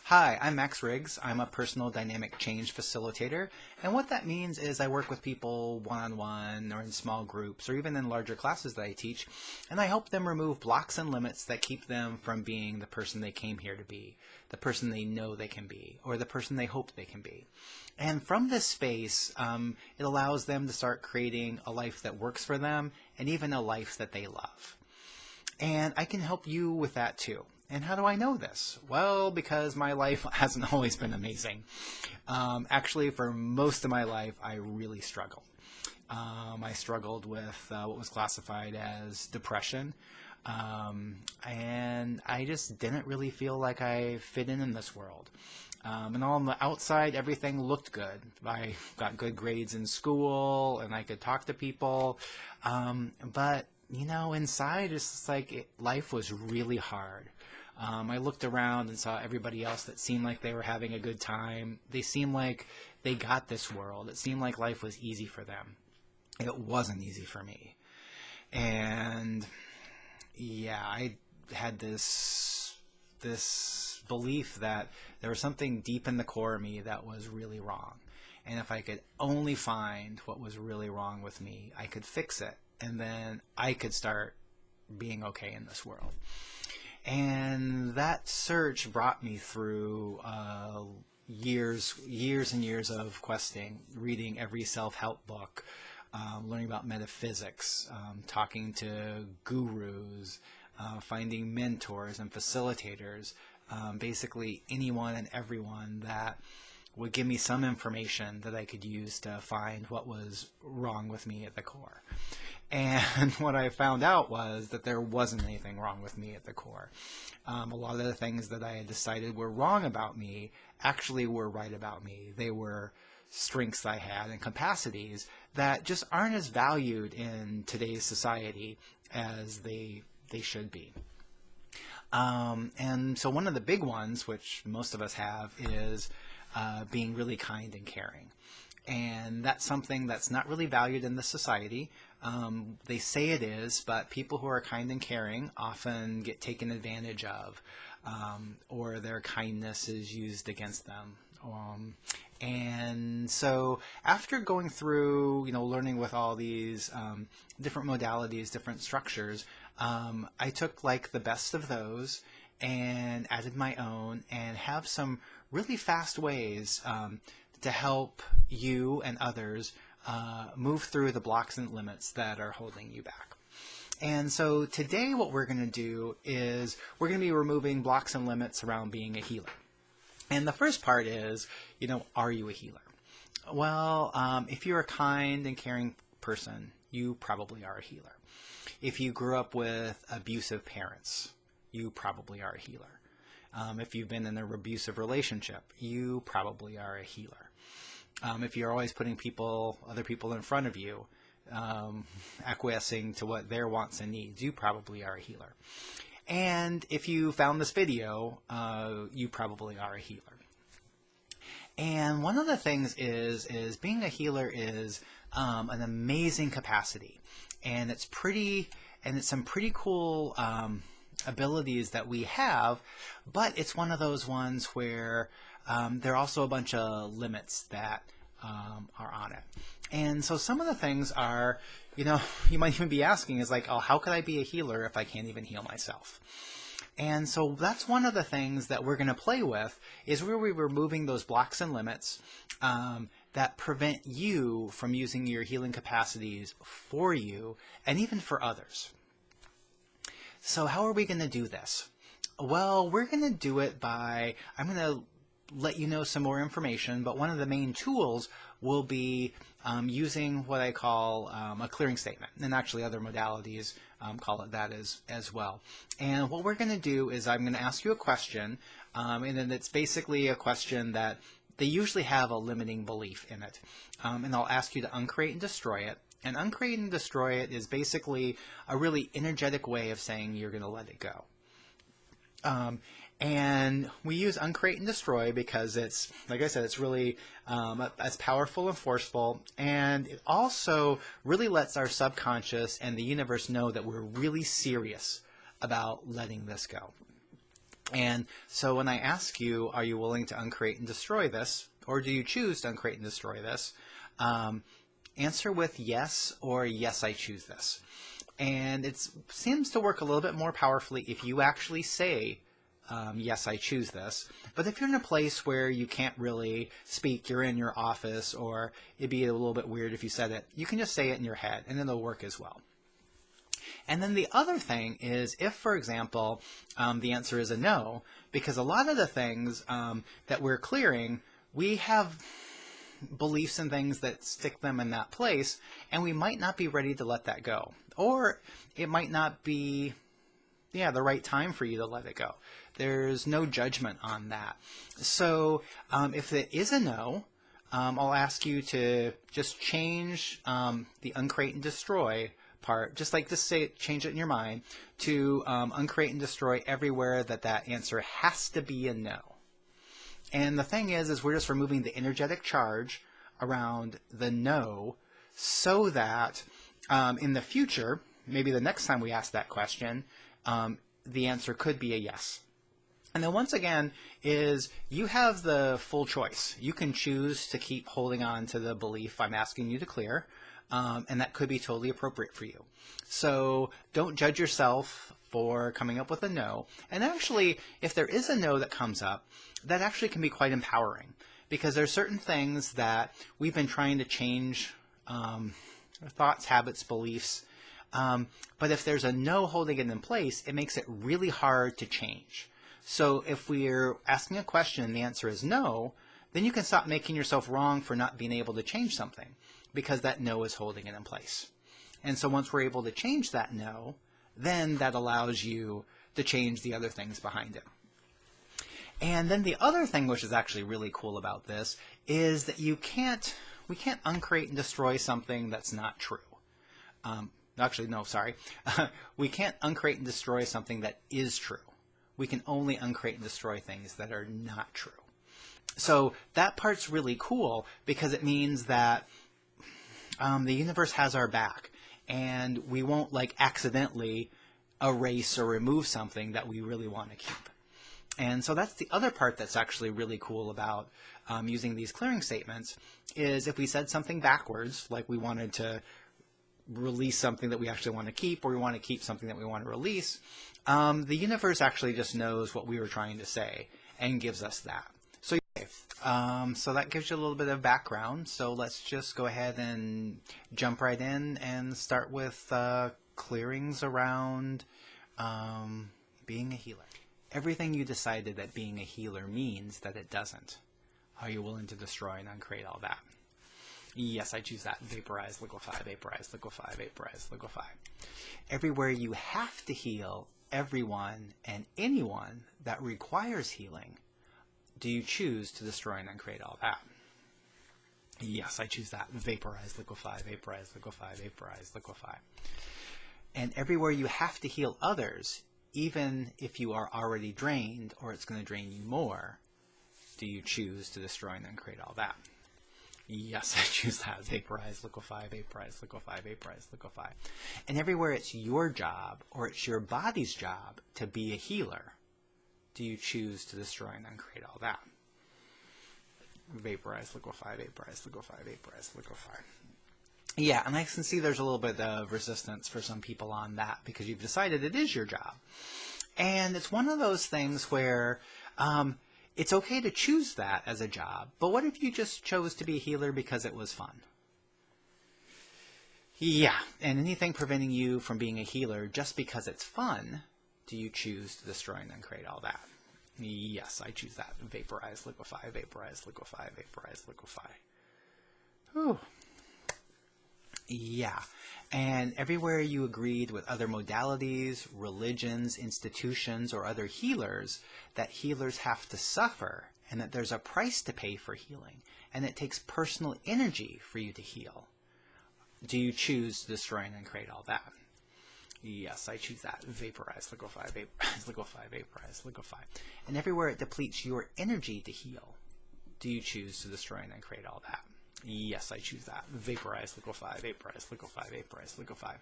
Hi, I'm Max Riggs. I'm a personal dynamic change facilitator, and what that means is I work with people one-on-one or in small groups or even in larger classes that I teach, and I help them remove blocks and limits that keep them from being the person they came here to be, the person they know they can be, or the person they hope they can be. And from this space, it allows them to start creating a life that works for them and even a life that they love. And I can help you with that too. And how do I know this? Well, because my life hasn't always been amazing. Actually, for most of my life, I really struggled. I struggled with what was classified as depression. And I just didn't really feel like I fit in this world. And on the outside, everything looked good. I got good grades in school, and I could talk to people. But, you know, inside, it's just like life was really hard. I looked around and saw everybody else that seemed like they were having a good time. They seemed like they got this world. It seemed like life was easy for them. It wasn't easy for me. And yeah, I had this belief that there was something deep in the core of me that was really wrong. And if I could only find what was really wrong with me, I could fix it. And then I could start being okay in this world. And that search brought me through years and years of questing, reading every self-help book, learning about metaphysics, talking to gurus, finding mentors and facilitators, basically anyone and everyone that would give me some information that I could use to find what was wrong with me at the core. And what I found out was that there wasn't anything wrong with me at the core. A lot of the things that I had decided were wrong about me actually were right about me. They were strengths I had and capacities that just aren't as valued in today's society as they should be. And so one of the big ones, which most of us have, is being really kind and caring. And that's something that's not really valued in the society. They say it is, but people who are kind and caring often get taken advantage of, or their kindness is used against them. And so after going through, learning with all these different modalities, different structures, I took like the best of those and added my own and have some really fast ways to help you and others move through the blocks and limits that are holding you back. And so today what we're going to do is we're going to be removing blocks and limits around being a healer. And the first part is, are you a healer? Well, if you're a kind and caring person, you probably are a healer. If you grew up with abusive parents, you probably are a healer. If you've been in an abusive relationship, you probably are a healer. If you're always putting other people in front of you, acquiescing to what their wants and needs, you probably are a healer. And if you found this video, you probably are a healer. And one of the things is being a healer is an amazing capacity, and it's some pretty cool abilities that we have, but it's one of those ones where there are also a bunch of limits that are on it. And so some of the things are, you might even be asking is like, oh, how could I be a healer if I can't even heal myself? And so that's one of the things that we're going to play with, is where we're removing those blocks and limits that prevent you from using your healing capacities for you and even for others. So how are we going to do this? Well, we're going to do it by, I'm going to let you know some more information, but one of the main tools will be using what I call a clearing statement, and actually other modalities call it that as well. And what we're going to do is I'm going to ask you a question, and then it's basically a question that they usually have a limiting belief in it. And I'll ask you to uncreate and destroy it. And uncreate and destroy it is basically a really energetic way of saying you're going to let it go. And we use uncreate and destroy because it's, like I said, it's really as powerful and forceful, and it also really lets our subconscious and the universe know that we're really serious about letting this go. And so when I ask you, are you willing to uncreate and destroy this, or do you choose to uncreate and destroy this? Answer with yes or yes, I choose this. And it seems to work a little bit more powerfully if you actually say, yes, I choose this. But if you're in a place where you can't really speak, you're in your office, or it'd be a little bit weird if you said it, you can just say it in your head, and it'll work as well. And then the other thing is if, for example, the answer is a no, because a lot of the things that we're clearing, we have beliefs and things that stick them in that place, and we might not be ready to let that go. Or it might not be the right time for you to let it go. There's no judgment on that. So if it is a no, I'll ask you to just change the uncreate and destroy part, just like this, change it in your mind to uncreate and destroy everywhere that answer has to be a no. And the thing is we're just removing the energetic charge around the no so that in the future, maybe the next time we ask that question, the answer could be a yes. And then once again is you have the full choice. You can choose to keep holding on to the belief I'm asking you to clear, and that could be totally appropriate for you. So don't judge yourself for coming up with a no. And actually, if there is a no that comes up, that actually can be quite empowering, because there are certain things that we've been trying to change, thoughts, habits, beliefs, but if there's a no holding it in place, it makes it really hard to change. So if we're asking a question and the answer is no, then you can stop making yourself wrong for not being able to change something, because that no is holding it in place. And so once we're able to change that no, then that allows you to change the other things behind it. And then the other thing, which is actually really cool about this, is that we can't uncreate and destroy something that's not true. Actually, no, sorry. We can't uncreate and destroy something that is true. We can only uncreate and destroy things that are not true. So that part's really cool, because it means that the universe has our back, and we won't accidentally erase or remove something that we really want to keep. And so that's the other part that's actually really cool about using these clearing statements, is if we said something backwards, like we wanted to release something that we actually want to keep, or we want to keep something that we want to release, the universe actually just knows what we were trying to say and gives us that. So that gives you a little bit of background. So let's just go ahead and jump right in and start with clearings around being a healer. Everything you decided that being a healer means that it doesn't. Are you willing to destroy and uncreate all that? Yes, I choose that. Vaporize, liquefy, vaporize, liquefy, vaporize, liquefy. Everywhere you have to heal everyone and anyone that requires healing, do you choose to destroy and uncreate all that? Yes, I choose that. Vaporize, liquefy, vaporize, liquefy, vaporize, liquefy. And everywhere you have to heal others, even if you are already drained or it's going to drain you more, do you choose to destroy and uncreate all that? Yes, I choose that. Vaporize, liquefy, vaporize, liquefy, vaporize, liquefy. And everywhere it's your job or it's your body's job to be a healer, do you choose to destroy and uncreate all that? Vaporize, liquefy, vaporize, liquefy, vaporize, liquefy. Yeah, and I can see there's a little bit of resistance for some people on that, because you've decided it is your job. And it's one of those things where it's okay to choose that as a job, but what if you just chose to be a healer because it was fun? Yeah, and anything preventing you from being a healer just because it's fun, do you choose to destroy and uncreate all that? Yes, I choose that. Vaporize, liquefy, vaporize, liquefy, vaporize, liquefy. Whew. Yeah, and everywhere you agreed with other modalities, religions, institutions, or other healers, that healers have to suffer, and that there's a price to pay for healing, and it takes personal energy for you to heal, do you choose to destroy and uncreate all that? Yes, I choose that. Vaporize, liquefy, vaporize, liquefy, vaporize, liquefy. And everywhere it depletes your energy to heal, do you choose to destroy and uncreate all that? Yes, I choose that. Vaporize, liquefy, vaporize, liquefy, vaporize, liquefy.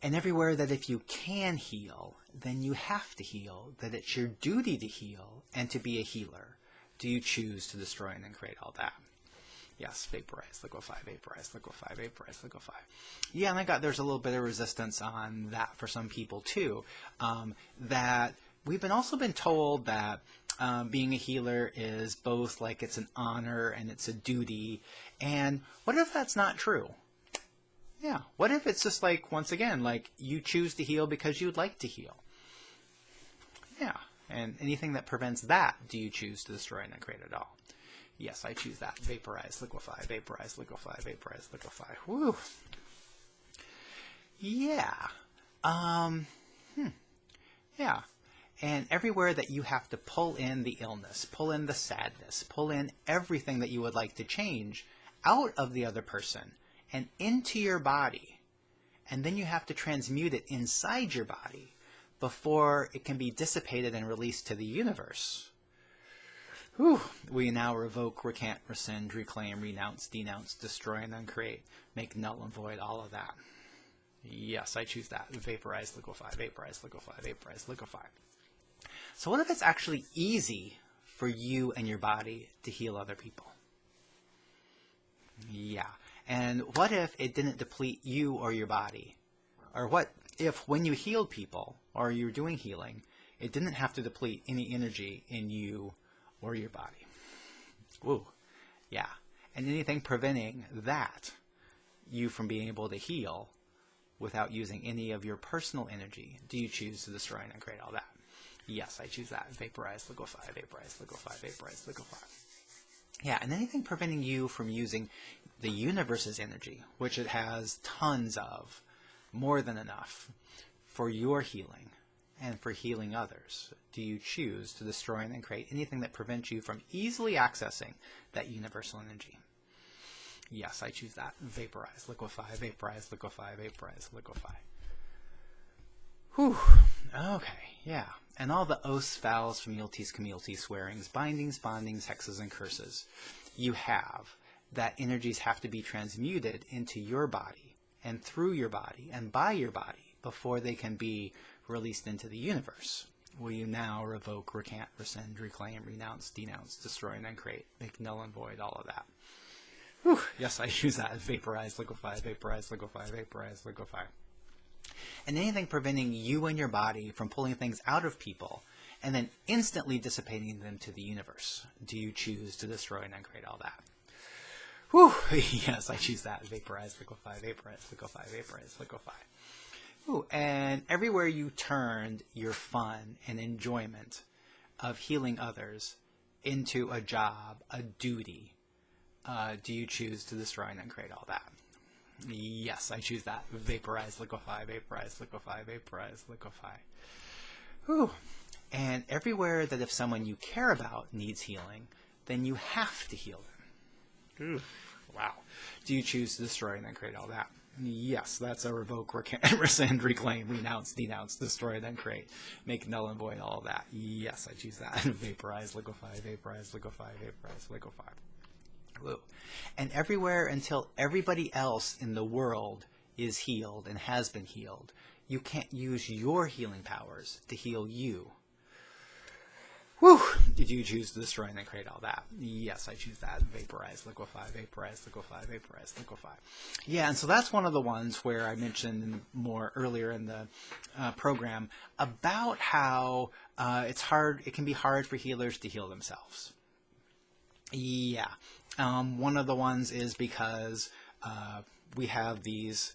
And everywhere that if you can heal, then you have to heal, that it's your duty to heal and to be a healer. Do you choose to destroy and then create all that? Yes, vaporize, liquefy, vaporize, liquefy, vaporize, liquefy. Yeah, and there's a little bit of resistance on that for some people too. That we've also been told that being a healer is both like it's an honor and it's a duty. And what if that's not true? Yeah, what if it's just like, once again, like you choose to heal because you'd like to heal? Yeah, and anything that prevents that, do you choose to destroy and then create it all? Yes, I choose that. Vaporize, liquefy, vaporize, liquefy, vaporize, liquefy. Woo. Yeah. Yeah. And everywhere that you have to pull in the illness, pull in the sadness, pull in everything that you would like to change out of the other person and into your body. And then you have to transmute it inside your body before it can be dissipated and released to the universe. Whew. We now revoke, recant, rescind, reclaim, renounce, denounce, destroy, and uncreate. Make null and void all of that. Yes, I choose that. Vaporize, liquefy, vaporize, liquefy, vaporize, liquefy. So what if it's actually easy for you and your body to heal other people? Yeah. And what if it didn't deplete you or your body? Or what if when you healed people, or you're doing healing, it didn't have to deplete any energy in you or your body? Ooh, yeah. And anything preventing that, you from being able to heal without using any of your personal energy, do you choose to destroy and create all that? Yes, I choose that. Vaporize, liquefy, vaporize, liquefy, vaporize, liquefy. Yeah, and anything preventing you from using the universe's energy, which it has tons of, more than enough, for your healing and for healing others, do you choose to destroy and then create anything that prevents you from easily accessing that universal energy? Yes, I choose that. Vaporize, liquefy, vaporize, liquefy, vaporize, liquefy. Whew. Okay, yeah. And all the oaths, vows, familialties, communalties, swearings, bindings, bondings, hexes, and curses you have, that energies have to be transmuted into your body and through your body and by your body before they can be released into the universe. Will you now revoke, recant, rescind, reclaim, renounce, denounce, destroy, and then create, make null and void all of that? Whew. Yes, I use that. Vaporize, liquefy, vaporize, liquefy, vaporize, liquefy. And anything preventing you and your body from pulling things out of people and then instantly dissipating them to the universe, do you choose to destroy and uncreate all that? Whew. Yes, I choose that. Vaporize, liquefy, vaporize, liquefy, vaporize, liquefy. Ooh, and everywhere you turned your fun and enjoyment of healing others into a job, a duty, do you choose to destroy and uncreate all that? Yes, I choose that. Vaporize, liquefy, vaporize, liquefy, vaporize, liquefy. Whew. And everywhere that if someone you care about needs healing, then you have to heal them. Ooh. Wow. Do you choose to destroy and then create all that? Yes, that's a revoke, recant, rescind, reclaim, renounce, denounce, destroy, then create. Make null and void all of that. Yes, I choose that. Vaporize, liquefy, vaporize, liquefy, vaporize, liquefy. Woo. And everywhere until everybody else in the world is healed and has been healed, you can't use your healing powers to heal you. Whew. Did you choose to destroy and then create all that? Yes, I choose that. Vaporize, liquefy, vaporize, liquefy, vaporize, liquefy. Yeah, and so that's one of the ones where I mentioned more earlier in the program about how it can be hard for healers to heal themselves. Yeah. One of the ones is because we have these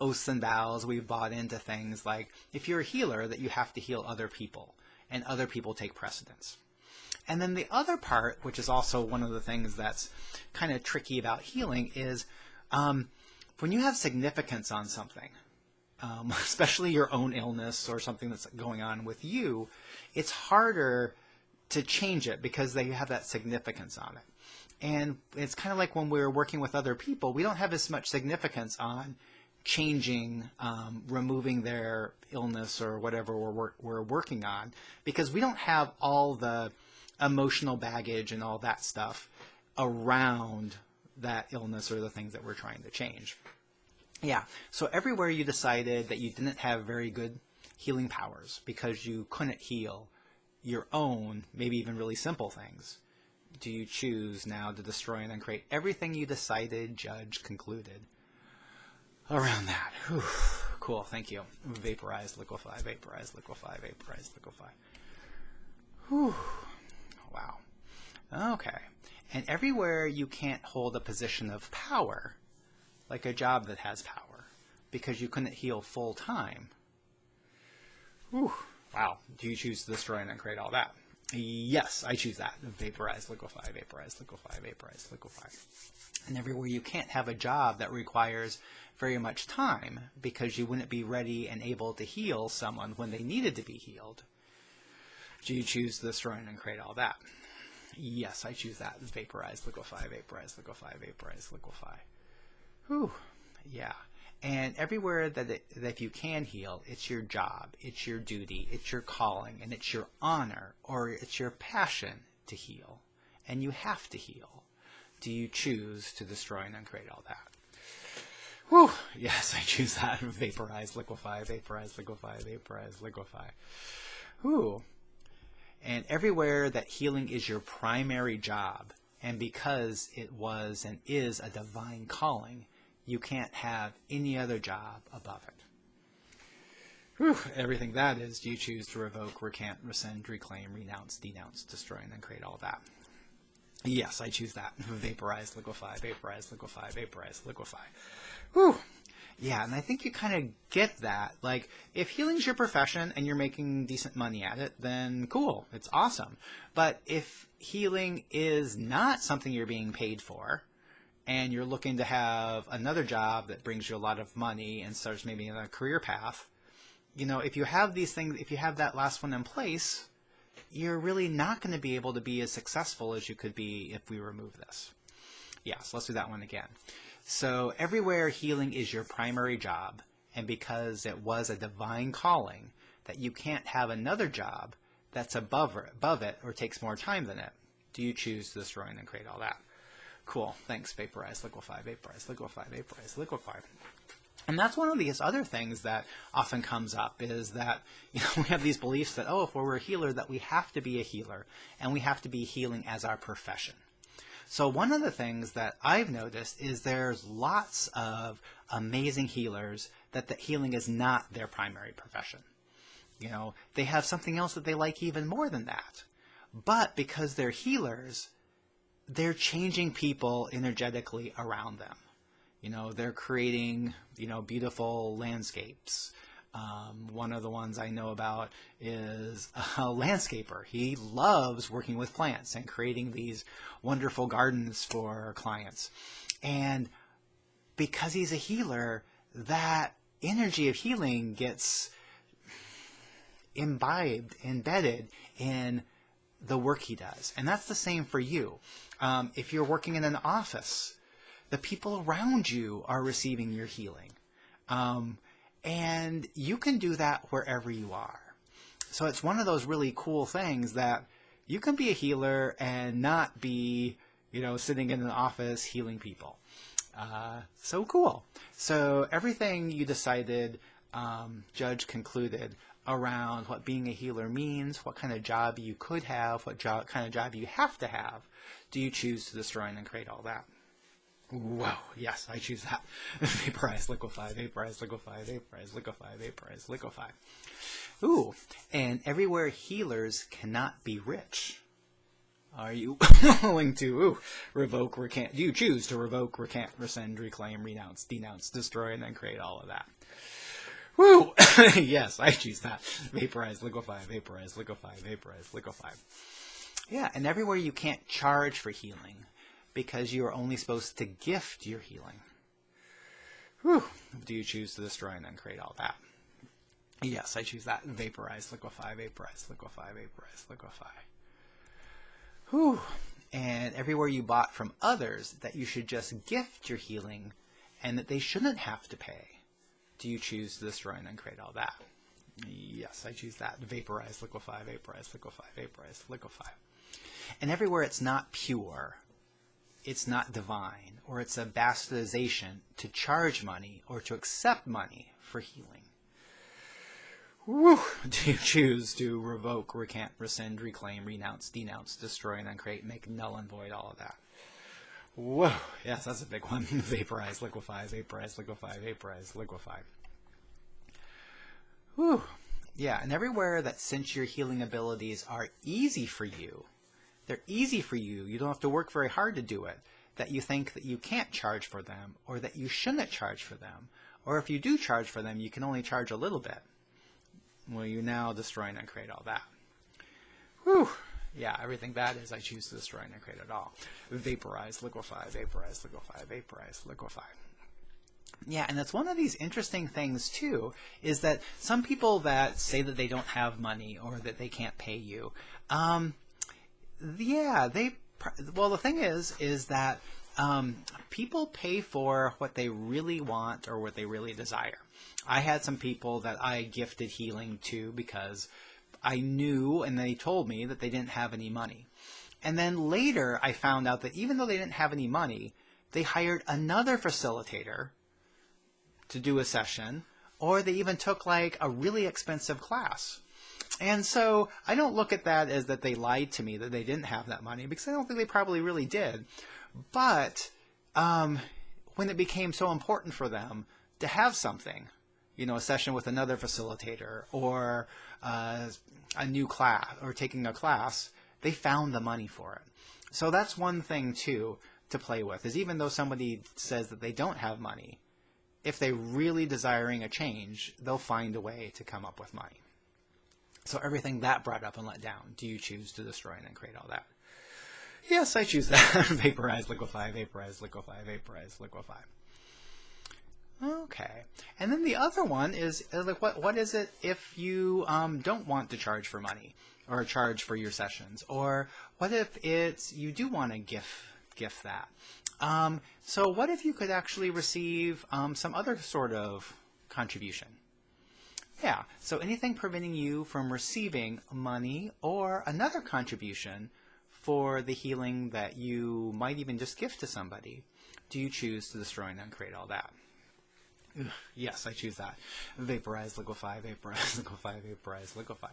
oaths and vows. We've bought into things like if you're a healer that you have to heal other people and other people take precedence. And then the other part, which is also one of the things that's kind of tricky about healing, is when you have significance on something, especially your own illness or something that's going on with you, it's harder to change it because they have that significance on it. And it's kind of like when we're working with other people, we don't have as much significance on changing, removing their illness or whatever we're working on, because we don't have all the emotional baggage and all that stuff around that illness or the things that we're trying to change. Yeah. So everywhere you decided that you didn't have very good healing powers because you couldn't heal your own, maybe even really simple things, do you choose now to destroy and uncreate everything you decided, judged, concluded around that? Whew. Cool. Thank you. Vaporize, liquefy, vaporize, liquefy, vaporize, liquefy. Whew. Wow. Okay. And everywhere you can't hold a position of power, like a job that has power, because you couldn't heal full time. Whew. Wow. Do you choose to destroy and uncreate all that? Yes, I choose that. Vaporize, liquefy, vaporize, liquefy, vaporize, liquefy. And everywhere you can't have a job that requires very much time because you wouldn't be ready and able to heal someone when they needed to be healed, do you choose to destroy and uncreate all that? Yes, I choose that. Vaporize, liquefy, vaporize, liquefy, vaporize, liquefy. Whew. Yeah. And everywhere that if you can heal, it's your job, it's your duty, it's your calling, and it's your honor, or it's your passion to heal. And you have to heal. Do you choose to destroy and uncreate all that? Whew. Yes, I choose that. Vaporize, liquefy, vaporize, liquefy, vaporize, liquefy. Whew. And everywhere that healing is your primary job, and because it was and is a divine calling, you can't have any other job above it. Whew. Everything that is, do you choose to revoke, recant, rescind, reclaim, renounce, denounce, destroy, and uncreate all that? Yes, I choose that. Vaporize, liquefy, vaporize, liquefy, vaporize, liquefy. Whew. Yeah, and I think you kind of get that. Like, if healing's your profession and you're making decent money at it, then cool, it's awesome. But if healing is not something you're being paid for, and you're looking to have another job that brings you a lot of money and starts maybe in a career path, you know, if you have these things, if you have that last one in place, you're really not going to be able to be as successful as you could be if we remove this. Yeah, so let's do that one again. So everywhere healing is your primary job, and because it was a divine calling, that you can't have another job that's above it or takes more time than it, do you choose to destroy and create all that? Cool. Thanks. Vaporize, liquefy, vaporize, liquefy, vaporize, liquefy. And that's one of these other things that often comes up is that, you know, we have these beliefs that, oh, if we're a healer, that we have to be a healer and we have to be healing as our profession. So one of the things that I've noticed is there's lots of amazing healers that healing is not their primary profession. You know, they have something else that they like even more than that. But because they're healers, they're changing people energetically around them. You know, they're creating, you know, beautiful landscapes. One of the ones I know about is a landscaper. He loves working with plants and creating these wonderful gardens for clients. And because he's a healer, that energy of healing gets imbibed, embedded in the work he does. And that's the same for you. If you're working in an office, the people around you are receiving your healing. And you can do that wherever you are. So it's one of those really cool things that you can be a healer and not be, you know, sitting in an office healing people. So cool. So everything you decided, judge concluded around what being a healer means, what kind of job you could have, what kind of job you have to have, do you choose to destroy and create all that? Whoa, yes, I choose that. Vaporize, liquefy, vaporize, liquefy, vaporize, liquefy, vaporize, liquefy. Ooh, and everywhere healers cannot be rich. Are you willing to revoke, recant? Do you choose to revoke, recant, rescind, reclaim, renounce, denounce, destroy, and then create all of that? Woo! Yes, I choose that. Vaporize, liquefy, vaporize, liquefy, vaporize, liquefy. Yeah, and everywhere you can't charge for healing because you are only supposed to gift your healing. Whew. Do you choose to destroy and then create all that? Yes, I choose that. Vaporize, liquefy, vaporize, liquefy, vaporize, liquefy. Whew. And everywhere you bought from others that you should just gift your healing and that they shouldn't have to pay, do you choose to destroy and then create all that? Yes, I choose that. Vaporize, liquefy, vaporize, liquefy, vaporize, liquefy. And everywhere it's not pure, it's not divine, or it's a bastardization to charge money or to accept money for healing. Woo. Do you choose to revoke, recant, rescind, reclaim, renounce, denounce, destroy, and uncreate, make null and void all of that? Whoa. Yes, that's a big one. Vaporize, liquefy, vaporize, liquefy, vaporize, liquefy. Whew. Yeah, and everywhere that since your healing abilities are easy for you, they're easy for you, you don't have to work very hard to do it, that you think that you can't charge for them, or that you shouldn't charge for them, or if you do charge for them, you can only charge a little bit. Well, you now destroy and uncreate all that. Whew. Yeah, everything bad is I choose to destroy and uncreate it all. Vaporize, liquefy, vaporize, liquefy, vaporize, liquefy. Yeah, and that's one of these interesting things, too, is that some people that say that they don't have money or that they can't pay you, yeah, well, the thing is that people pay for what they really want or what they really desire. I had some people that I gifted healing to because I knew and they told me that they didn't have any money. And then later I found out that even though they didn't have any money, they hired another facilitator to do a session, or they even took like a really expensive class. And so I don't look at that as that they lied to me that they didn't have that money, because I don't think they probably really did. But when it became so important for them to have something, you know, a session with another facilitator or a new class or taking a class, they found the money for it. So that's one thing, too, to play with, is even though somebody says that they don't have money, if they're really desiring a change, they'll find a way to come up with money. So everything that brought up and let down, do you choose to destroy and create all that? Yes, I choose that. Vaporize, liquefy, vaporize, liquefy, vaporize, liquefy. Okay. And then the other one is like, what is it if you don't want to charge for money or charge for your sessions? Or what if it's you do want to gift that? So what if you could actually receive some other sort of contribution? Yeah, so anything preventing you from receiving money or another contribution for the healing that you might even just gift to somebody, do you choose to destroy and uncreate all that? Ugh, yes, I choose that. Vaporize, liquefy, vaporize, liquefy, vaporize, liquefy.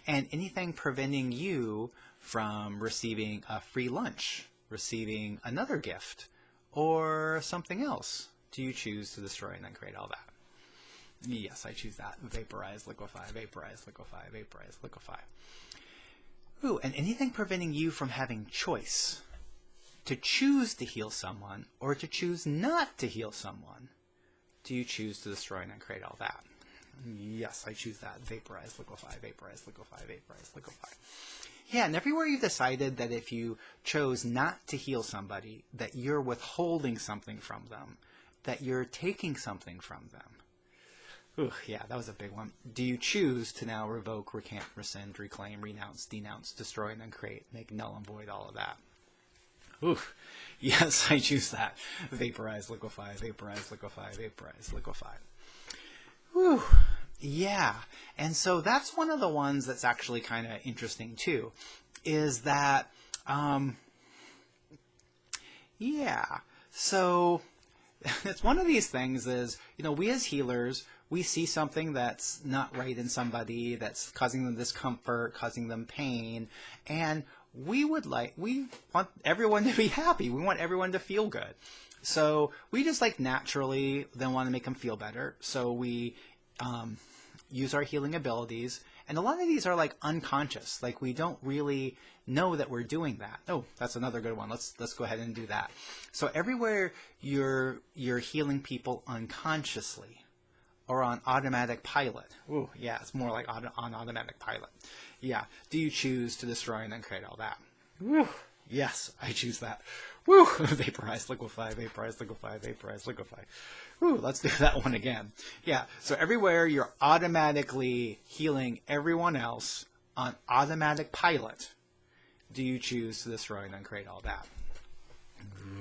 And anything preventing you from receiving a free lunch, receiving another gift, or something else, do you choose to destroy and uncreate all that? Yes, I choose that. Vaporize, liquefy, vaporize, liquefy, vaporize, liquefy. Ooh, and anything preventing you from having choice to choose to heal someone or to choose not to heal someone, do you choose to destroy and uncreate all that? Yes, I choose that. Vaporize, liquefy, vaporize, liquefy, vaporize, liquefy. Yeah, and everywhere you've decided that if you chose not to heal somebody, that you're withholding something from them, that you're taking something from them. Ooh, yeah, that was a big one. Do you choose to now revoke, recant, rescind, reclaim, renounce, denounce, destroy, and uncreate, make null and void all of that? Ooh, yes, I choose that. Vaporize, liquefy, vaporize, liquefy, vaporize, liquefy. Ooh, yeah. And so that's one of the ones that's actually kind of interesting too, is that, yeah, so it's one of these things is, you know, we as healers, we see something that's not right in somebody, that's causing them discomfort, causing them pain, and we want everyone to be happy. We want everyone to feel good. So we just like naturally then want to make them feel better. So we use our healing abilities. And a lot of these are like unconscious. Like we don't really know that we're doing that. Oh, that's another good one. Let's go ahead and do that. So everywhere you're healing people unconsciously or on automatic pilot. Ooh, yeah, it's more like on automatic pilot. Yeah. Do you choose to destroy and uncreate all that? Woo. Yes, I choose that. Woo! Vaporize, liquefy, vaporize, liquefy, vaporize, liquefy. Woo! Let's do that one again. Yeah, so everywhere you're automatically healing everyone else on automatic pilot, do you choose to destroy and uncreate all that?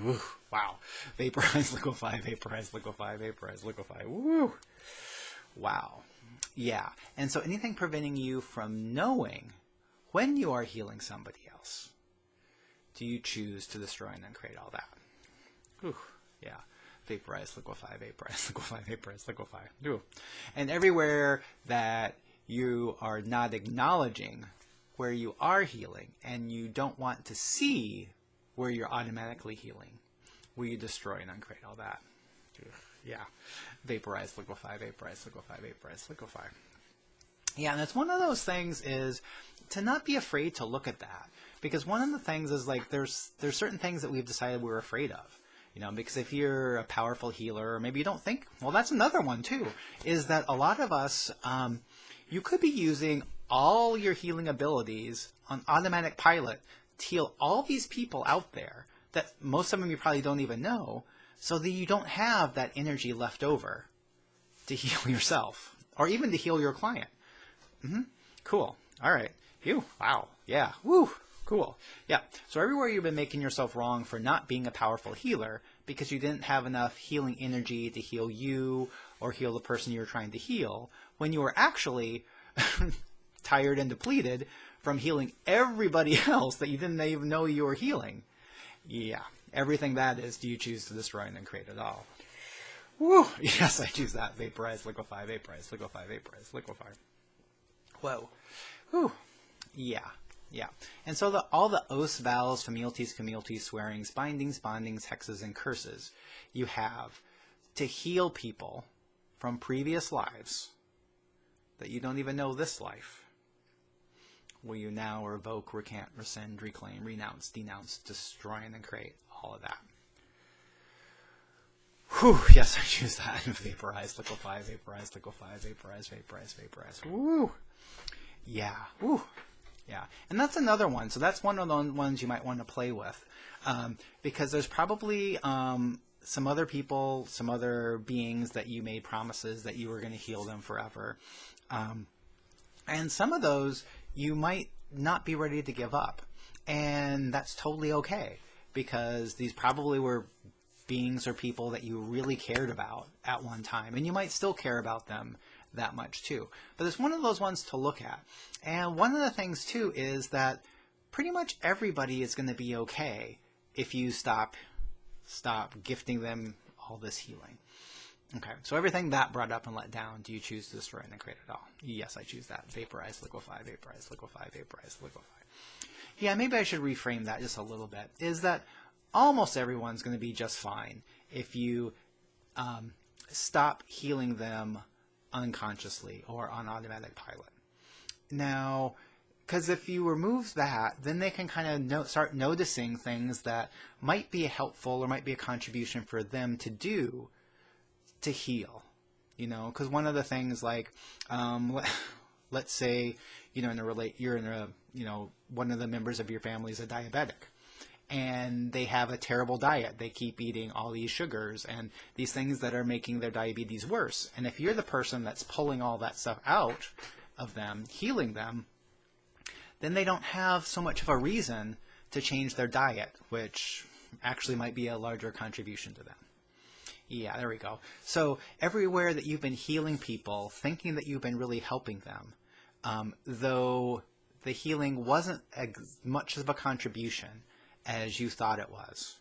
Woo! Wow. Vaporize, liquefy, vaporize, liquefy, vaporize, liquefy. Woo! Wow. Yeah, and so anything preventing you from knowing when you are healing somebody else, do you choose to destroy and then create all that? Whew, yeah. Vaporize, liquefy, vaporize, liquefy, vaporize, liquefy. Ooh. And everywhere that you are not acknowledging where you are healing and you don't want to see where you're automatically healing, will you destroy and uncreate all that? Yeah. Vaporize, liquefy, vaporize, liquefy, vaporize, liquefy. Yeah, and it's one of those things is to not be afraid to look at that. Because one of the things is like there's certain things that we've decided we're afraid of. You know, because if you're a powerful healer, or maybe you don't think, well, that's another one too, is that a lot of us, you could be using all your healing abilities on automatic pilot to heal all these people out there that most of them you probably don't even know, so that you don't have that energy left over to heal yourself or even to heal your client. Cool. All right. Phew. Wow. Yeah. Woo. Cool. Yeah. So everywhere you've been making yourself wrong for not being a powerful healer because you didn't have enough healing energy to heal you or heal the person you were trying to heal, when you were actually tired and depleted from healing everybody else that you didn't even know you were healing. Yeah. Everything that is, do you choose to destroy and then create it all? Woo. Yes, I choose that. Vaporize, liquefy, vaporize, liquefy, vaporize, liquefy. Whoa. Whew. Yeah. Yeah. And so all the oaths, vows, familialties, communalities, swearings, bindings, bondings, hexes, and curses you have to heal people from previous lives that you don't even know this life, will you now revoke, recant, rescind, reclaim, renounce, denounce, destroy, and then create all of that? Whew, yes, I choose that. Vaporize, liquefy, vaporize, liquefy, vaporize, vaporize, vaporize. Woo. Yeah. Woo. Yeah, and that's another one. So that's one of the ones you might want to play with, because there's probably some other people, some other beings that you made promises that you were going to heal them forever. And some of those you might not be ready to give up. And that's totally okay, because these probably were beings or people that you really cared about at one time. And you might still care about them that much too. But it's one of those ones to look at. And one of the things too is that pretty much everybody is going to be okay if you stop gifting them all this healing. Okay, so everything that brought up and let down, do you choose to destroy and then create it all? Yes, I choose that. Vaporize, liquefy, vaporize, liquefy, vaporize, liquefy. Yeah, maybe I should reframe that just a little bit, is that almost everyone's going to be just fine if you stop healing them unconsciously or on automatic pilot. Now, because if you remove that, then they can kind of start noticing things that might be helpful or might be a contribution for them to do to heal. You know, because one of the things, like, let's say, you know, you're in a, you know, one of the members of your family is a diabetic, and they have a terrible diet. They keep eating all these sugars and these things that are making their diabetes worse. And if you're the person that's pulling all that stuff out of them, healing them, then they don't have so much of a reason to change their diet, which actually might be a larger contribution to them. Yeah, there we go. So everywhere that you've been healing people, thinking that you've been really helping them, though the healing wasn't as much of a contribution as you thought it was,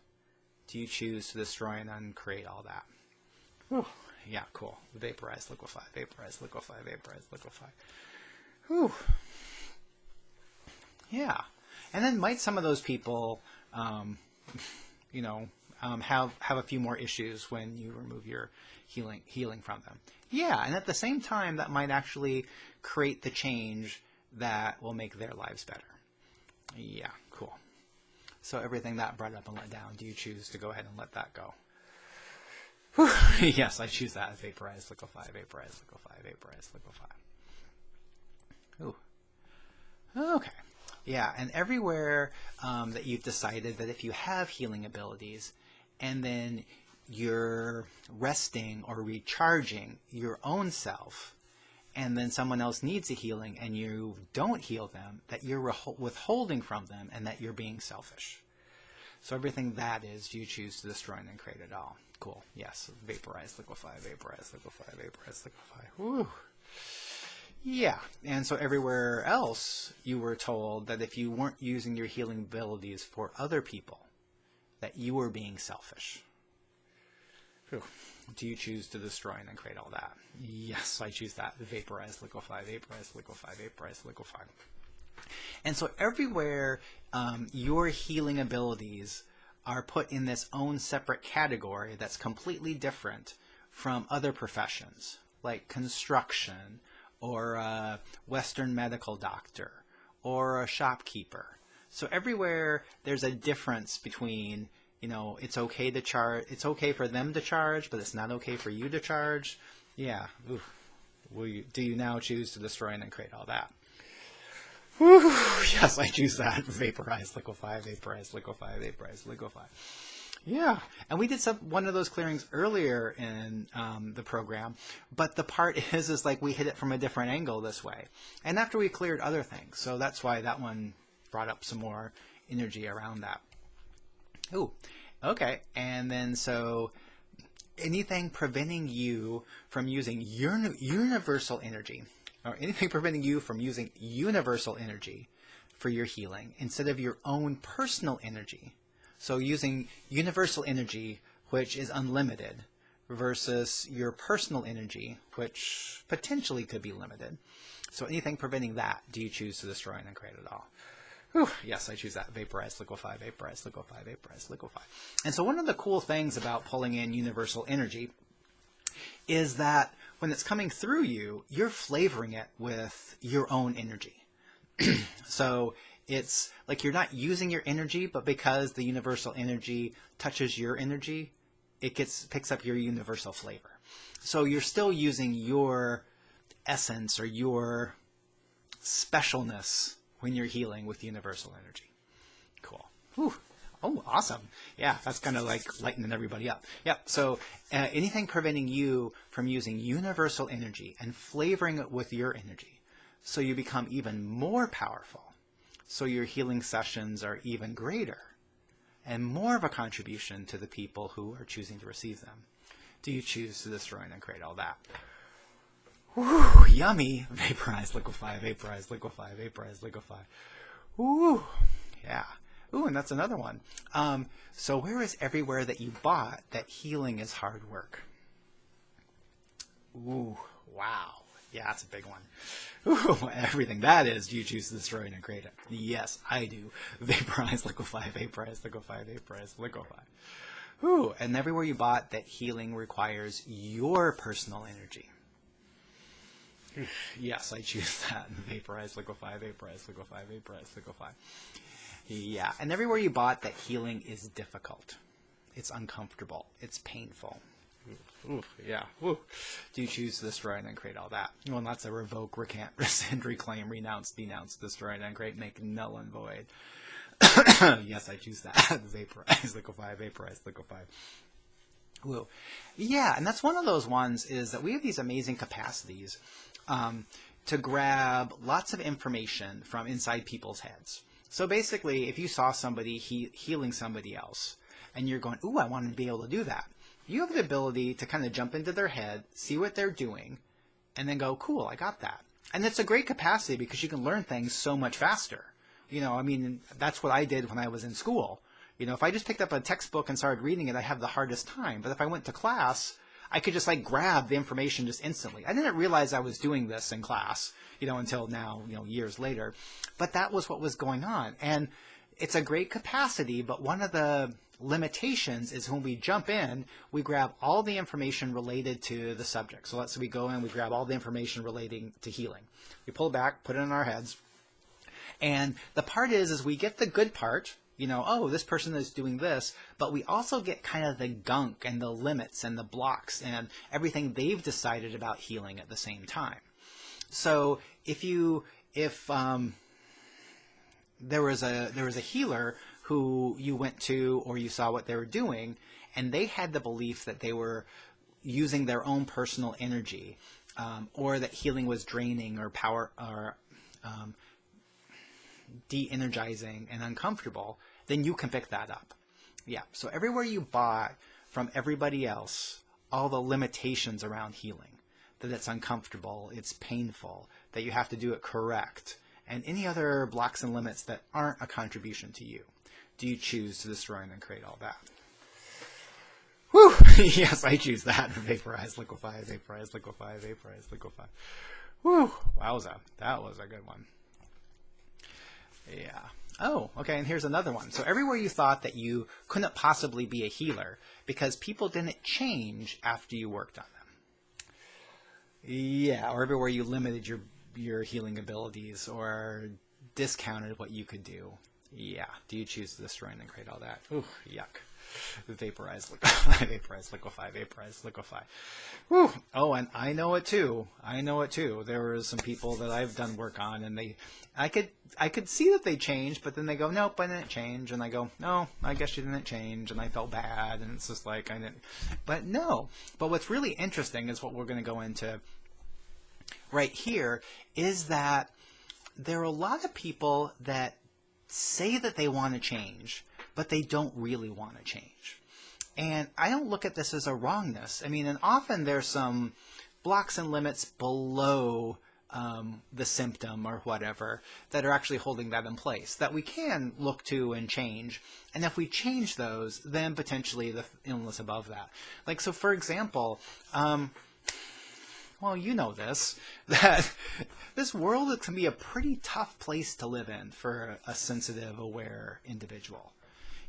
do you choose to destroy and uncreate all that? Whew. Yeah, cool. Vaporize, liquefy, vaporize, liquefy, vaporize, liquefy. Whew. Yeah. And then might some of those people, you know, have a few more issues when you remove your healing from them. Yeah, and at the same time, that might actually create the change that will make their lives better. Yeah, cool. So everything that brought up and let down, do you choose to go ahead and let that go? Whew. Yes, I choose that. Vaporize, liquefy, vaporize, liquefy, vaporize, liquefy. Ooh. Okay. Yeah, and everywhere that you've decided that if you have healing abilities and then you're resting or recharging your own self, and then someone else needs a healing and you don't heal them, that you're withholding from them and that you're being selfish. So everything that is, do you choose to destroy and then create it all? Cool. Yes. Vaporize, liquefy, vaporize, liquefy, vaporize, liquefy. Woo. Yeah, and so everywhere else you were told that if you weren't using your healing abilities for other people, that you were being selfish. Whew. Do you choose to destroy and then create all that? Yes, I choose that. Vaporize, liquefy, vaporize, liquefy, vaporize, liquefy. And so everywhere your healing abilities are put in this own separate category that's completely different from other professions, like construction, or a Western medical doctor, or a shopkeeper. So everywhere there's a difference between, you know, it's okay to charge, it's okay for them to charge, but it's not okay for you to charge. Yeah. Ooh. Do you now choose to destroy and then create all that? Whew. Yes, I choose that. Vaporize, liquefy, vaporize, liquefy, vaporize, liquefy. Yeah, and we did one of those clearings earlier in the program, but the part is like we hit it from a different angle this way. And after we cleared other things, so that's why that one brought up some more energy around that. Ooh, okay, and then so anything preventing you from using universal energy, or anything preventing you from using universal energy for your healing instead of your own personal energy. So using universal energy, which is unlimited, versus your personal energy, which potentially could be limited. So anything preventing that, do you choose to destroy and then create it all? Whew, yes, I choose that. Vaporize, liquefy, vaporize, liquefy, vaporize, liquefy. And so one of the cool things about pulling in universal energy is that when it's coming through you, you're flavoring it with your own energy. So it's like you're not using your energy, but because the universal energy touches your energy, it picks up your universal flavor. So you're still using your essence or your specialness when you're healing with universal energy. Cool. Whew. Oh, awesome. Yeah, that's kind of like lightening everybody up. Yep. So anything preventing you from using universal energy and flavoring it with your energy, so you become even more powerful. So your healing sessions are even greater and more of a contribution to the people who are choosing to receive them. Do you choose to destroy and create all that? Woo, yummy. Vaporize, liquefy, vaporize, liquefy, vaporize, liquefy. Woo, yeah. Ooh, and that's another one. So where is everywhere that you bought that healing is hard work? Ooh, wow. Yeah, that's a big one. Ooh, everything that is, do you choose to destroy and create it? Yes, I do. Vaporize, liquefy, vaporize, liquefy, vaporize, liquefy. Ooh, and everywhere you bought that healing requires your personal energy. Yes, I choose that. Vaporize, liquefy, vaporize, liquefy, vaporize, liquefy. Yeah, and everywhere you bought that healing is difficult. It's uncomfortable. It's painful. Ooh, yeah. Ooh. Do you choose to destroy and then create all that? Well, that's a revoke, recant, rescind, reclaim, renounce, denounce, destroy and then create, make null and void. Yes, I choose that. Vaporize, liquefy, vaporize, liquefy. Ooh. Yeah, and that's one of those ones is that we have these amazing capacities to grab lots of information from inside people's heads. So basically, if you saw somebody healing somebody else, and you're going, ooh, I want to be able to do that, you have the ability to kind of jump into their head, see what they're doing, and then go, cool, I got that. And it's a great capacity because you can learn things so much faster. You know, I mean, that's what I did when I was in school. You know, if I just picked up a textbook and started reading it, I have the hardest time. But if I went to class, I could just like grab the information just instantly. I didn't realize I was doing this in class, you know, until now, you know, years later. But that was what was going on. And it's a great capacity, but one of the limitations is when we jump in, we grab all the information related to the subject. So let's say we go in, we grab all the information relating to healing. We pull back, put it in our heads. And the part is we get the good part, you know, oh, this person is doing this, but we also get kind of the gunk and the limits and the blocks and everything they've decided about healing at the same time. So if there was a healer who you went to or you saw what they were doing, and they had the belief that they were using their own personal energy, or that healing was draining or power or de-energizing and uncomfortable, then you can pick that up. Yeah. So everywhere you bought from everybody else all the limitations around healing, that it's uncomfortable, it's painful, that you have to do it correct, and any other blocks and limits that aren't a contribution to you? Do you choose to destroy and then create all that? Whew! Yes, I choose that. Vaporize, liquefy, vaporize, liquefy, vaporize, liquefy. Whew! Wowza. That was a good one. Yeah. Oh, okay, and here's another one. So everywhere you thought that you couldn't possibly be a healer because people didn't change after you worked on them. Yeah, or everywhere you limited your healing abilities or discounted what you could do. Yeah. Do you choose to destroy and then create all that? Ooh, yuck. Vaporize, liquefy, vaporize, liquefy, vaporize, liquefy. Whew. Oh, and I know it too. I know it too. There were some people that I've done work on, and I could see that they changed, but then they go, nope, I didn't change, and I go, no, I guess you didn't change, and I felt bad, and it's just like I didn't. But no. But what's really interesting is what we're going to go into right here is that there are a lot of people that say that they want to change, but they don't really want to change. And I don't look at this as a wrongness. I mean, and often there's some blocks and limits below the symptom or whatever that are actually holding that in place that we can look to and change. And if we change those, then potentially the illness above that. Like, so for example, well, you know this, that this world can be a pretty tough place to live in for a sensitive, aware individual.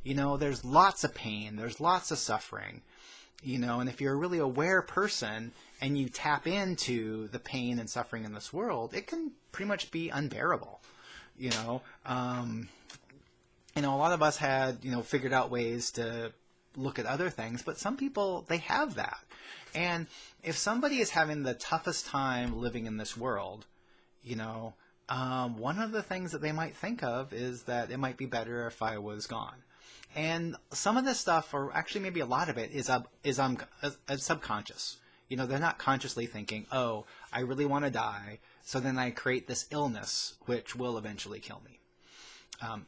You know, there's lots of pain, there's lots of suffering, you know, and if you're a really aware person and you tap into the pain and suffering in this world, it can pretty much be unbearable, you know. A lot of us had, figured out ways to look at other things, but some people, they have that. And if somebody is having the toughest time living in this world, one of the things that they might think of is that it might be better if I was gone. And some of this stuff, or actually maybe a lot of it, is subconscious. They're not consciously thinking, oh, I really want to die, so then I create this illness, which will eventually kill me.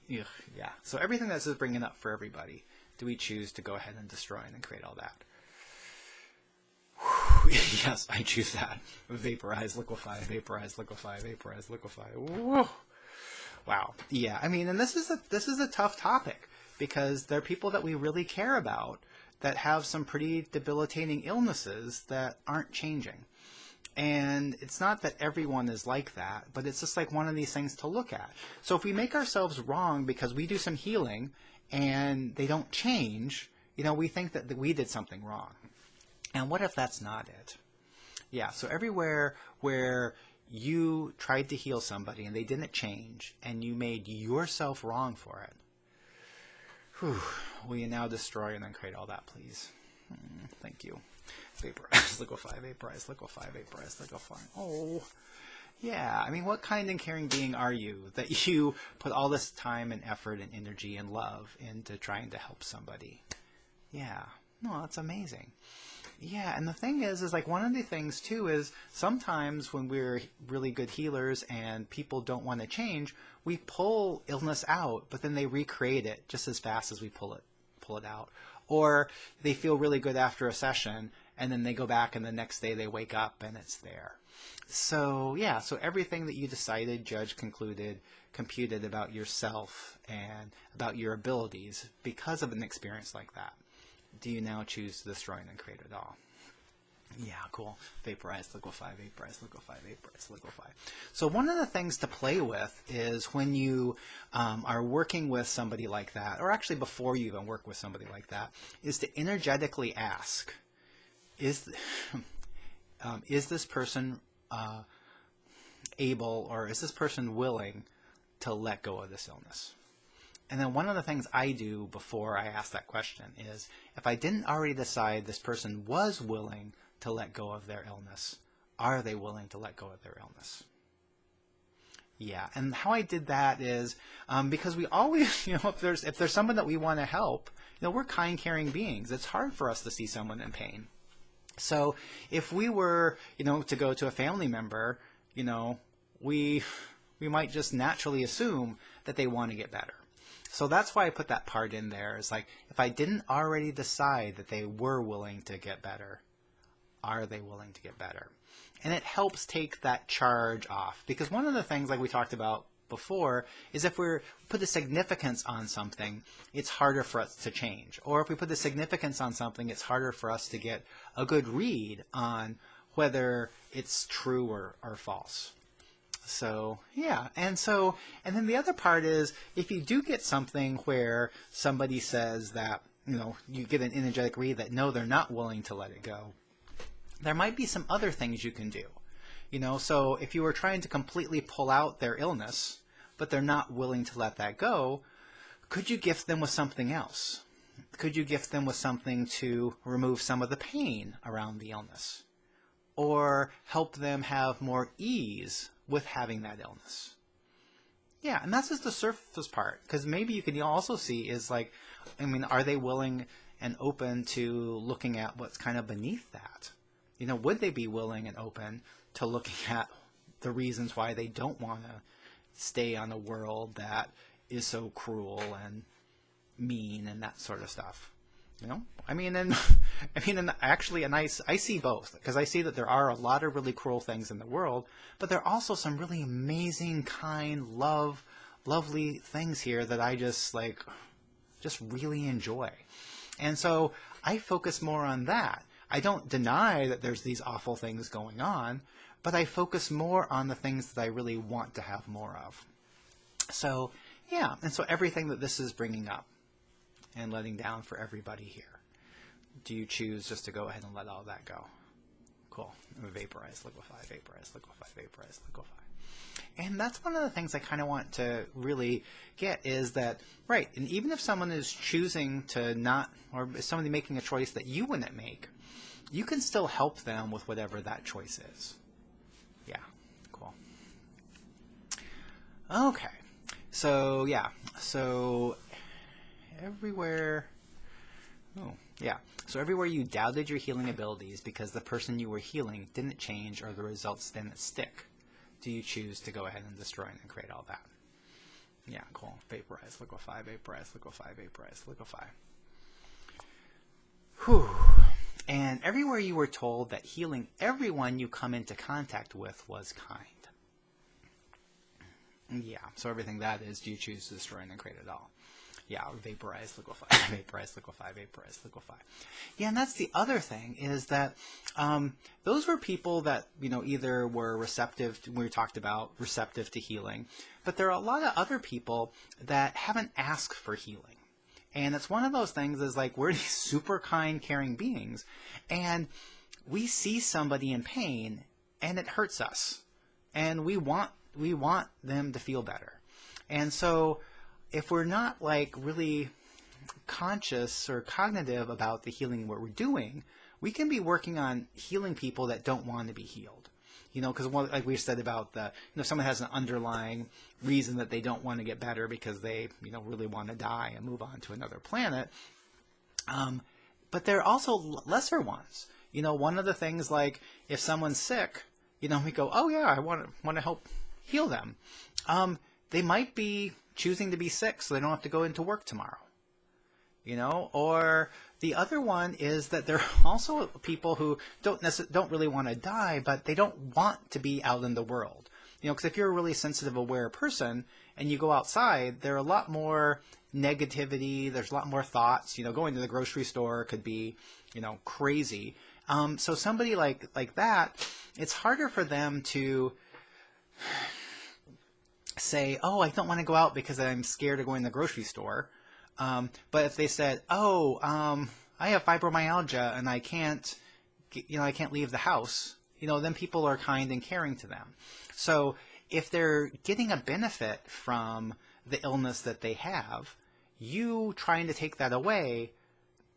Yeah. So everything that's just bringing up for everybody, do we choose to go ahead and destroy and then create all that? Yes, I choose that. Vaporize, liquefy, vaporize, liquefy, vaporize, liquefy. Whoa. Wow. Yeah. I mean, and this is a tough topic because there are people that we really care about that have some pretty debilitating illnesses that aren't changing. And it's not that everyone is like that, but it's just like one of these things to look at. So if we make ourselves wrong because we do some healing and they don't change, we think that we did something wrong. And what if that's not it? Yeah, so everywhere where you tried to heal somebody and they didn't change and you made yourself wrong for it, will you now destroy and then create all that, please? Thank you. Vaporize, liquefy, vaporize, liquefy, vaporize, liquefy. Oh, yeah. I mean, what kind and caring being are you that you put all this time and effort and energy and love into trying to help somebody? Yeah. No, that's amazing. Yeah, and the thing is like one of the things too is sometimes when we're really good healers and people don't want to change, we pull illness out, but then they recreate it just as fast as we pull it out. Or they feel really good after a session and then they go back and the next day they wake up and it's there. So yeah, so everything that you decided, judged, concluded, computed about yourself and about your abilities because of an experience like that, do you now choose to destroy and create it all? Yeah, cool. Vaporize, liquefy, vaporize, liquefy, vaporize, liquefy. So one of the things to play with is when you are working with somebody like that, or actually before you even work with somebody like that, is to energetically ask, is this person able, or is this person willing to let go of this illness? And then one of the things I do before I ask that question is, if I didn't already decide this person was willing to let go of their illness, are they willing to let go of their illness? Yeah, and how I did that is because we always, if there's someone that we want to help, we're kind, caring beings. It's hard for us to see someone in pain. So if we were, to go to a family member, we might just naturally assume that they want to get better. So that's why I put that part in there. It's like, if I didn't already decide that they were willing to get better, are they willing to get better? And it helps take that charge off, because one of the things, like we talked about before, is if we put a significance on something, it's harder for us to change. Or if we put the significance on something, it's harder for us to get a good read on whether it's true or false. So, yeah. And then the other part is, if you do get something where somebody says that, you get an energetic read that no, they're not willing to let it go, there might be some other things you can do. So if you were trying to completely pull out their illness, but they're not willing to let that go, could you gift them with something else? Could you gift them with something to remove some of the pain around the illness? Or help them have more ease with having that illness? Yeah, and that's just the surface part, because maybe you can also see is like, are they willing and open to looking at what's kind of beneath that? Would they be willing and open to looking at the reasons why they don't want to stay on a world that is so cruel and mean and that sort of stuff? Actually, I see both, because I see that there are a lot of really cruel things in the world, but there are also some really amazing, kind, lovely things here that I just really enjoy. And so I focus more on that. I don't deny that there's these awful things going on, but I focus more on the things that I really want to have more of. So, yeah, and so everything that this is bringing up and letting down for everybody here, do you choose just to go ahead and let all that go? Cool. Vaporize, liquefy, vaporize, liquefy, vaporize, liquefy. And that's one of the things I kind of want to really get is that, right, and even if someone is choosing to not, or is somebody making a choice that you wouldn't make, you can still help them with whatever that choice is. Yeah, cool. Okay, so yeah, so everywhere you doubted your healing abilities because the person you were healing didn't change or the results didn't stick, do you choose to go ahead and destroy and create all that? Yeah, cool. Vaporize, liquefy, vaporize, liquefy, vaporize, liquefy. Whew. And everywhere you were told that healing everyone you come into contact with was kind. Yeah, so everything that is, do you choose to destroy and create it all? Yeah, vaporize, liquefy, vaporize, liquefy, vaporize, liquefy. Yeah, and that's the other thing, is that those were people that, either were receptive, we talked about receptive to healing, but there are a lot of other people that haven't asked for healing. And it's one of those things is like, we're these super kind, caring beings, and we see somebody in pain, and it hurts us. And we want them to feel better. And so if we're not really conscious or cognitive about the healing what we're doing, we can be working on healing people that don't want to be healed. Because like we said about if someone has an underlying reason that they don't want to get better because they, really want to die and move on to another planet. But there are also lesser ones. One of the things, like if someone's sick, we go, oh yeah, I want to help heal them. They might be choosing to be sick so they don't have to go into work tomorrow. Or the other one is that there are also people who don't really want to die, but they don't want to be out in the world. Because if you're a really sensitive, aware person and you go outside, there are a lot more negativity. There's a lot more thoughts. Going to the grocery store could be, crazy. So somebody like that, it's harder for them to say, oh, I don't want to go out because I'm scared of going to the grocery store. But if they said, I have fibromyalgia and I can't leave the house, then people are kind and caring to them. So if they're getting a benefit from the illness that they have, you trying to take that away,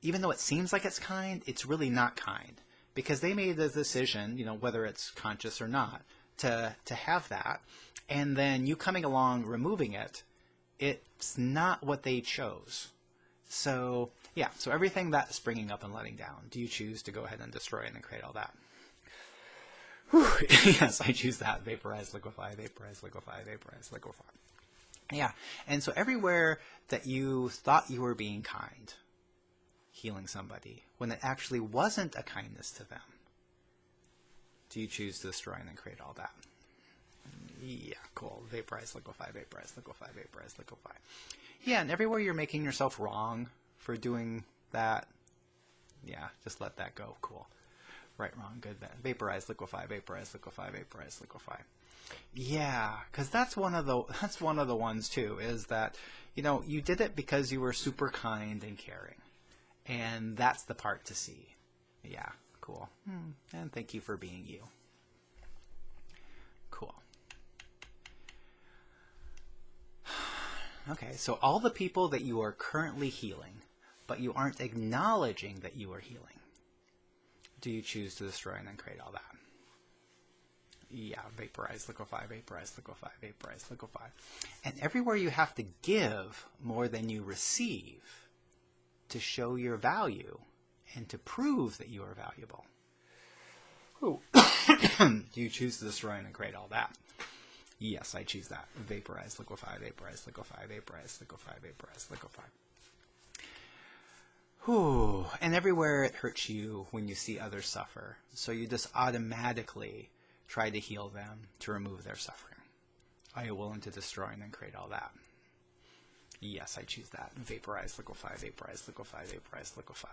even though it seems like it's kind, it's really not kind, because they made the decision, whether it's conscious or not, to have that. And then you coming along, removing it, it's not what they chose. So, yeah, so everything that's bringing up and letting down, do you choose to go ahead and destroy and then create all that? Whew. Yes, I choose that. Vaporize, liquefy, vaporize, liquefy, vaporize, liquefy. Yeah, and so everywhere that you thought you were being kind, healing somebody, when it actually wasn't a kindness to them, Do you choose to destroy and then create all that? Yeah, cool. Vaporize, liquefy, vaporize, liquefy, vaporize, liquefy. Yeah, and everywhere you're making yourself wrong for doing that, yeah, just let that go. Cool. Right, wrong, good, bad. Vaporize, liquefy, vaporize, liquefy, vaporize, liquefy. Yeah, because that's one of the ones too, is that, you know, you did it because you were super kind and caring. And that's the part to see. Yeah, cool. And thank you for being you. Cool. Okay, so all the people that you are currently healing, but you aren't acknowledging that you are healing, do you choose to destroy and then create all that? Yeah, vaporize, liquefy, vaporize, liquefy, vaporize, liquefy. And everywhere you have to give more than you receive to show your value and to prove that you are valuable. Do you choose to destroy and then create all that? Yes, I choose that. Vaporize, liquefy, vaporize, liquefy, vaporize, liquefy, vaporize, liquefy. Whew. And everywhere it hurts you when you see others suffer. So you just automatically try to heal them, to remove their suffering. Are you willing to destroy and then create all that? Yes, I choose that. Vaporize, liquefy, vaporize, liquefy, vaporize, liquefy.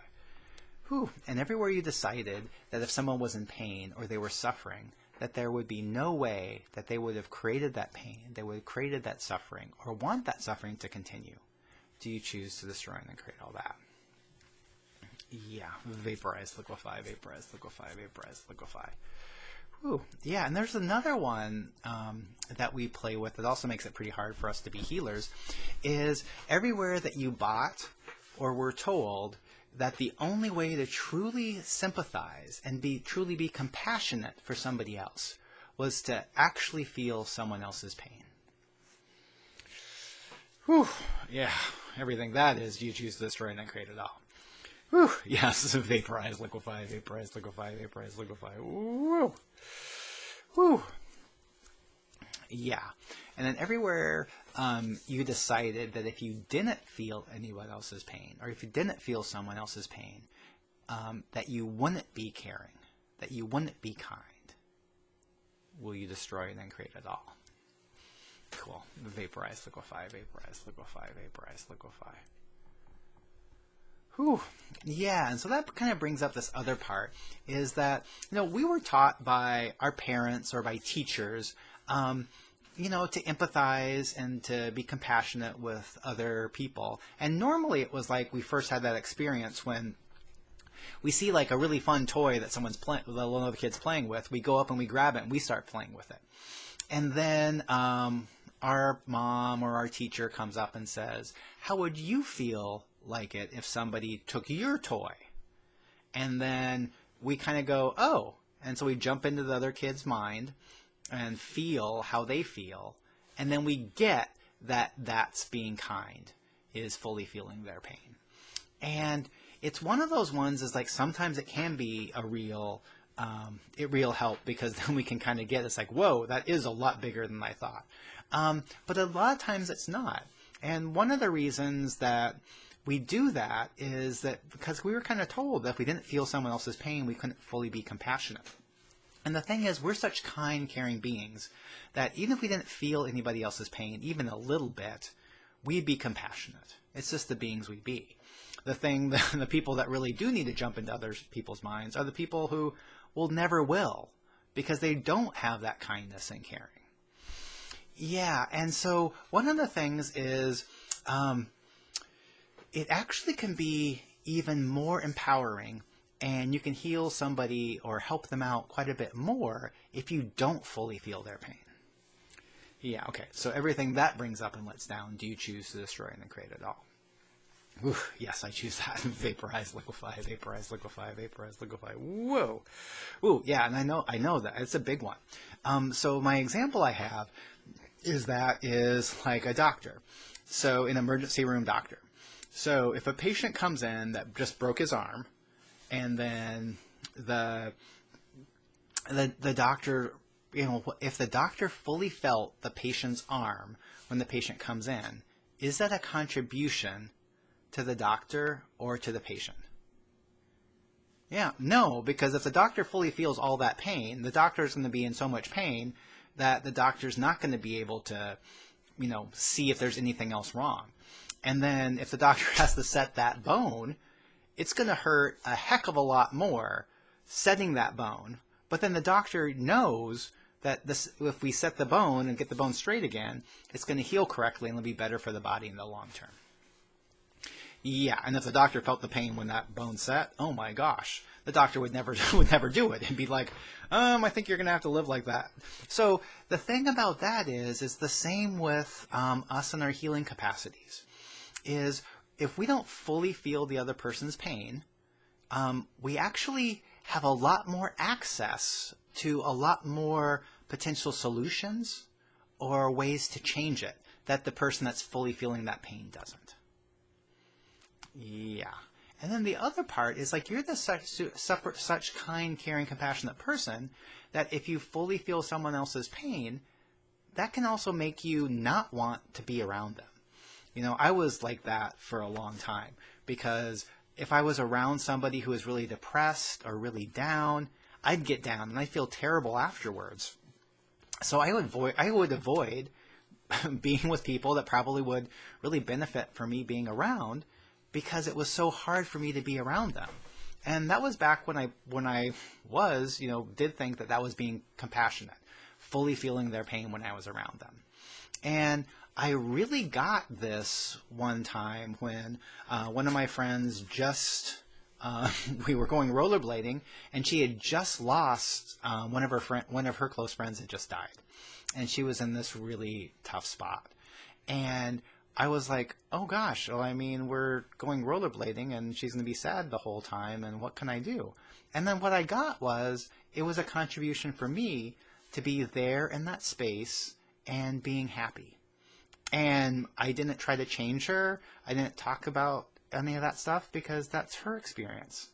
Whew. And everywhere you decided that if someone was in pain or they were suffering, that there would be no way that they would have created that pain, they would have created that suffering, or want that suffering to continue. Do you choose to destroy and then create all that? Yeah, vaporize, liquefy, vaporize, liquefy, vaporize, liquefy. Whew. Yeah, and there's another one that we play with that also makes it pretty hard for us to be healers, is everywhere that you bought or were told that the only way to truly sympathize and truly be compassionate for somebody else was to actually feel someone else's pain. Whew. Yeah, everything that is, you choose to destroy and then create it all. Whew. Yes, vaporize, liquefy, vaporize, liquefy, vaporize, liquefy. Woo. Woo. Yeah. And then everywhere you decided that if you didn't feel anyone else's pain, or if you didn't feel someone else's pain, that you wouldn't be caring, that you wouldn't be kind, will you destroy and then create it all? Cool. Vaporize, liquefy, vaporize, liquefy, vaporize, liquefy. Whew. Yeah, and so that kind of brings up this other part, is that, you know, we were taught by our parents or by teachers, you know, to empathize and to be compassionate with other people. And normally it was like we first had that experience when we see like a really fun toy that someone's playing, that one of the kids playing with. We go up and we grab it and we start playing with it. And then our mom or our teacher comes up and says, "How would you feel like it if somebody took your toy?" And then we kind of go, "Oh," and so we jump into the other kid's mind and feel how they feel, and then we get that that's being kind, is fully feeling their pain. And it's one of those ones, is like sometimes it can be a real help, because then we can kind of get, it's like, whoa, that is a lot bigger than I thought. But a lot of times it's not. And one of the reasons that we do that is that because we were kind of told that if we didn't feel someone else's pain, we couldn't fully be compassionate. And the thing is, we're such kind, caring beings that even if we didn't feel anybody else's pain, even a little bit, we'd be compassionate. It's just the beings we be. The people that really do need to jump into other people's minds are the people who never will, because they don't have that kindness and caring. Yeah, and so one of the things is, it actually can be even more empowering, and you can heal somebody or help them out quite a bit more if you don't fully feel their pain. Yeah, okay, so everything that brings up and lets down, do you choose to destroy and then create it all? Ooh, yes, I choose that. Vaporize, liquefy, vaporize, liquefy, vaporize, liquefy. Whoa. Ooh, yeah, and I know that. It's a big one. So my example I have is like a doctor. So an emergency room doctor. So if a patient comes in that just broke his arm, and then the doctor, you know, if the doctor fully felt the patient's arm when the patient comes in, is that a contribution to the doctor or to the patient? Yeah, no, because if the doctor fully feels all that pain, the doctor is going to be in so much pain that the doctor's not going to be able to, see if there's anything else wrong. And then if the doctor has to set that bone, it's going to hurt a heck of a lot more setting that bone. But then the doctor knows that if we set the bone and get the bone straight again, it's going to heal correctly and it'll be better for the body in the long term. Yeah, and if the doctor felt the pain when that bone set, oh my gosh, the doctor would never do it. It'd be like, I think you're going to have to live like that. So the thing about that is the same with us and our healing capacities. Is if we don't fully feel the other person's pain, we actually have a lot more access to a lot more potential solutions or ways to change it that the person that's fully feeling that pain doesn't. Yeah. And then the other part is like you're the such kind, caring, compassionate person that if you fully feel someone else's pain, that can also make you not want to be around them. I was like that for a long time because if I was around somebody who was really depressed or really down, I'd get down and I'd feel terrible afterwards. So I would avoid being with people that probably would really benefit from me being around because it was so hard for me to be around them. And that was back when I was, did think that was being compassionate, fully feeling their pain when I was around them. And I really got this one time when one of my friends we were going rollerblading, and she had just lost one of her close friends had just died, and she was in this really tough spot. And I was like, oh gosh, well, we're going rollerblading, and she's going to be sad the whole time, and what can I do? And then what I got it was a contribution for me to be there in that space and being happy. And I didn't try to change her. I didn't talk about any of that stuff because that's her experience.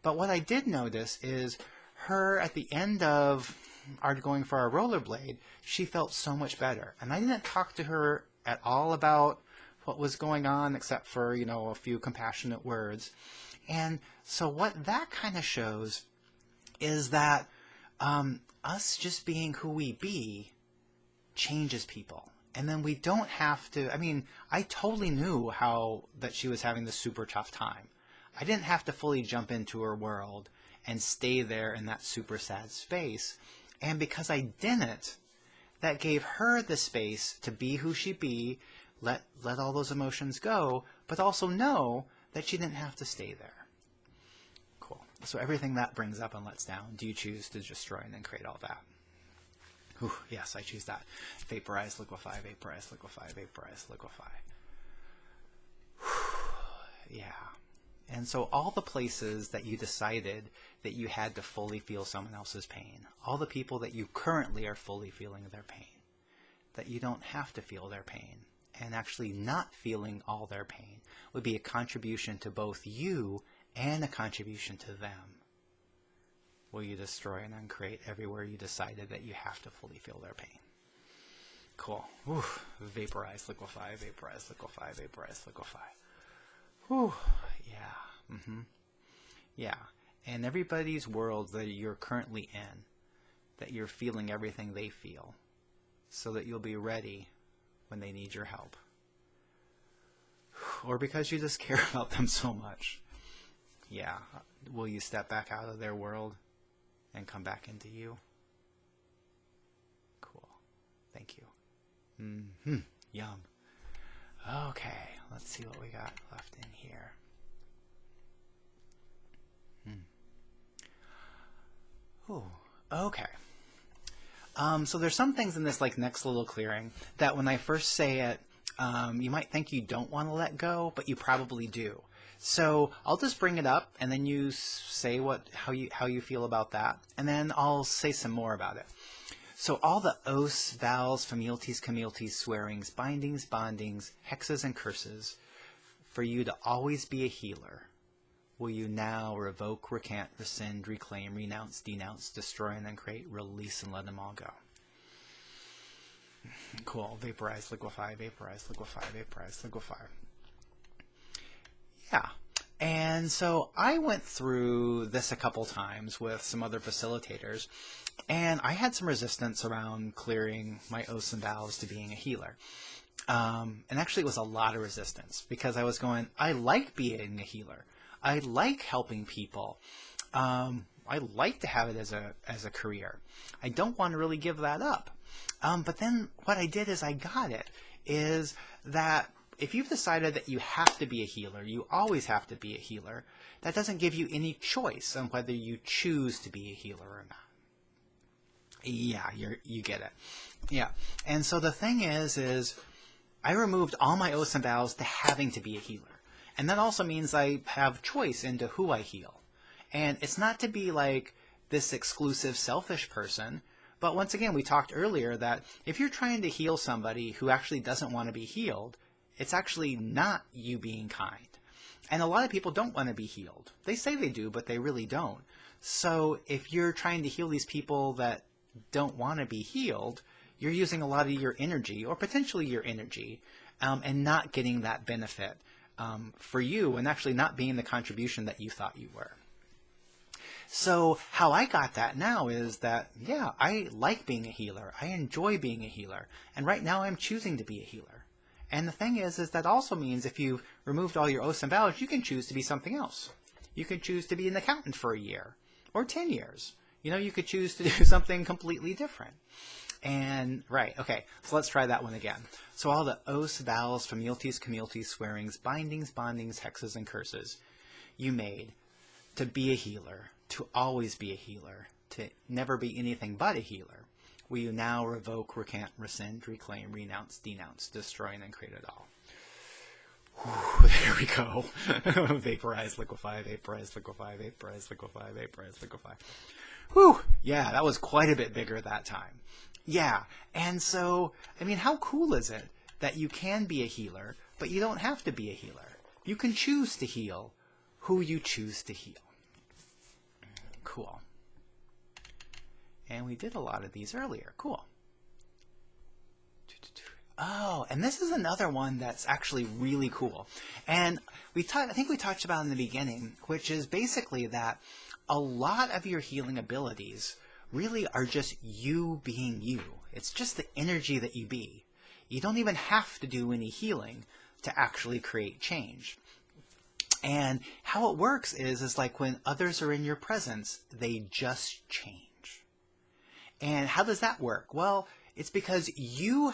But what I did notice is her at the end of our going for our rollerblade, she felt so much better. And I didn't talk to her at all about what was going on except for, a few compassionate words. And so what that kind of shows is that us just being who we be changes people. And then we don't have to, I totally knew that she was having this super tough time. I didn't have to fully jump into her world and stay there in that super sad space. And because I didn't, that gave her the space to be who she be, let all those emotions go, but also know that she didn't have to stay there. Cool. So everything that brings up and lets down, do you choose to destroy and then create all that? Ooh, yes, I choose that. Vaporize, liquefy, vaporize, liquefy, vaporize, liquefy. Yeah. And so all the places that you decided that you had to fully feel someone else's pain, all the people that you currently are fully feeling their pain, that you don't have to feel their pain, and actually not feeling all their pain would be a contribution to both you and a contribution to them. Will you destroy and uncreate everywhere you decided that you have to fully feel their pain? Cool. Whew. Vaporize, liquefy, vaporize, liquefy, vaporize, liquefy. Whew. Yeah. Mm-hmm. Yeah. And everybody's world that you're currently in, that you're feeling everything they feel, so that you'll be ready when they need your help. Or because you just care about them so much. Yeah. Will you step back out of their world and come back into you? Cool. Thank you. Mm-hmm. Yum. Okay, let's see what we got left in here. Ooh, okay. So there's some things in this next little clearing that when I first say it, you might think you don't want to let go, but you probably do. So I'll just bring it up, and then you say how you feel about that, and then I'll say some more about it. So all the oaths, vows, familialties, communities, swearings, bindings, bondings, hexes, and curses, for you to always be a healer, will you now revoke, recant, rescind, reclaim, renounce, denounce, destroy, and then create, release, and let them all go. Cool. Vaporize, liquefy, vaporize, liquefy, vaporize, liquefy. Yeah. And so I went through this a couple times with some other facilitators, and I had some resistance around clearing my oaths and vows to being a healer. And actually it was a lot of resistance because I was going, I like being a healer. I like helping people. I like to have it as a career. I don't want to really give that up. But then what I did is I got it, is that if you've decided that you have to be a healer, you always have to be a healer, that doesn't give you any choice on whether you choose to be a healer or not. Yeah, you get it. Yeah. And so the thing is I removed all my oaths and vows to having to be a healer. And that also means I have choice into who I heal. And it's not to be like this exclusive, selfish person. But once again, we talked earlier that if you're trying to heal somebody who actually doesn't want to be healed, it's actually not you being kind. And a lot of people don't want to be healed. They say they do, but they really don't. So if you're trying to heal these people that don't want to be healed, you're using a lot of your energy, or potentially your energy, and not getting that benefit for you, and actually not being the contribution that you thought you were. So how I got that now is that, yeah, I like being a healer. I enjoy being a healer. And right now I'm choosing to be a healer. And the thing is that also means if you've removed all your oaths and vows, you can choose to be something else. You can choose to be an accountant for a year or 10 years. You know, you could choose to do something completely different. And, right, okay, so let's try that one again. So all the oaths, vows, familialties, communalities, swearings, bindings, bondings, hexes, and curses you made to be a healer, to always be a healer, to never be anything but a healer, will you now revoke, recant, rescind, reclaim, renounce, denounce, destroy, and then create it all. Whew, there we go. Vaporize, liquefy, vaporize, liquefy, vaporize, liquefy, vaporize, liquefy. Whew, yeah, that was quite a bit bigger that time. Yeah, and so, I mean, how cool is it that you can be a healer, but you don't have to be a healer? You can choose to heal who you choose to heal. Cool. And we did a lot of these earlier. Cool. Oh, and this is another one that's actually really cool. And I think we talked about in the beginning, which is basically that a lot of your healing abilities really are just you being you. It's just the energy that you be. You don't even have to do any healing to actually create change. And how it works is like when others are in your presence, they just change. And how does that work? Well, it's because you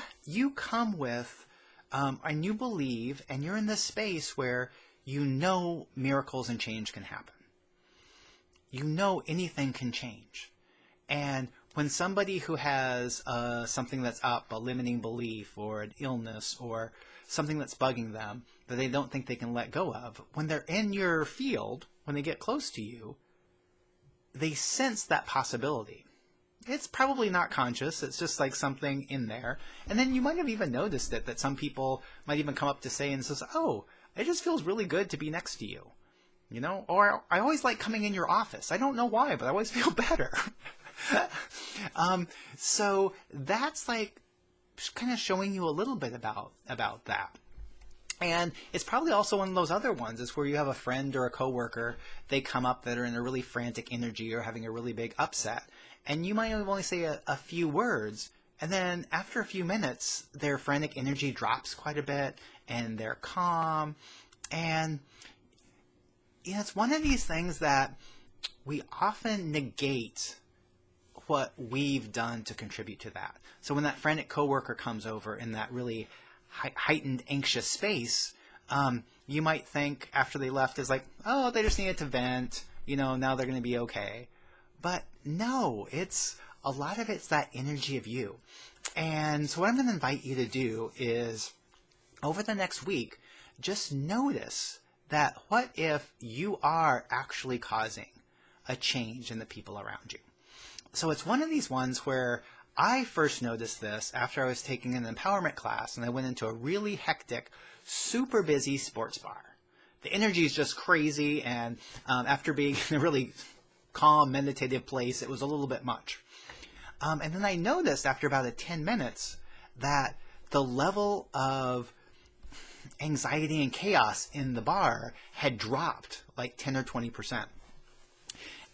come with, and you believe, and you're in this space where you know miracles and change can happen. You know anything can change. And when somebody who has something that's up, a limiting belief or an illness or something that's bugging them that they don't think they can let go of, when they're in your field, when they get close to you, they sense that possibility. It's probably not conscious. It's just like something in there. And then you might have even noticed it, that some people might even come up to say and says, oh, it just feels really good to be next to you. You know, or I always like coming in your office. I don't know why, but I always feel better. So that's like kind of showing you a little bit about that. And it's probably also one of those other ones is where you have a friend or a coworker, they come up that are in a really frantic energy or having a really big upset. And you might only say a few words, and then after a few minutes, their frantic energy drops quite a bit, and they're calm. And you know, it's one of these things that we often negate what we've done to contribute to that. So when that frantic coworker comes over in that really heightened, anxious space, you might think after they left is like, oh, they just needed to vent, you know, now they're going to be okay. But no, a lot of it's that energy of you. And so what I'm going to invite you to do is over the next week, just notice that what if you are actually causing a change in the people around you? So it's one of these ones where I first noticed this after I was taking an empowerment class and I went into a really hectic, super busy sports bar. The energy is just crazy, and after being in a really calm, meditative place, it was a little bit much. And then I noticed after about 10 minutes that the level of anxiety and chaos in the bar had dropped like 10 or 20%.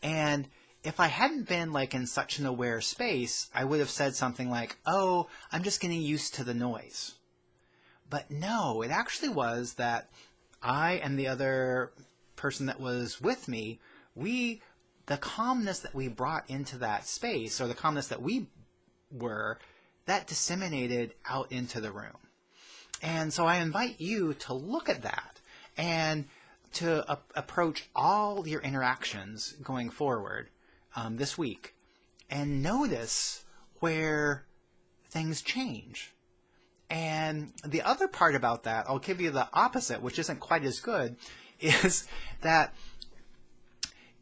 And if I hadn't been like in such an aware space, I would have said something like, oh, I'm just getting used to the noise. But no, it actually was that I and the other person that was with me, the calmness that we brought into that space, or the calmness that we were, that disseminated out into the room. And so I invite you to look at that and to approach all your interactions going forward this week and notice where things change. And the other part about that, I'll give you the opposite, which isn't quite as good, is that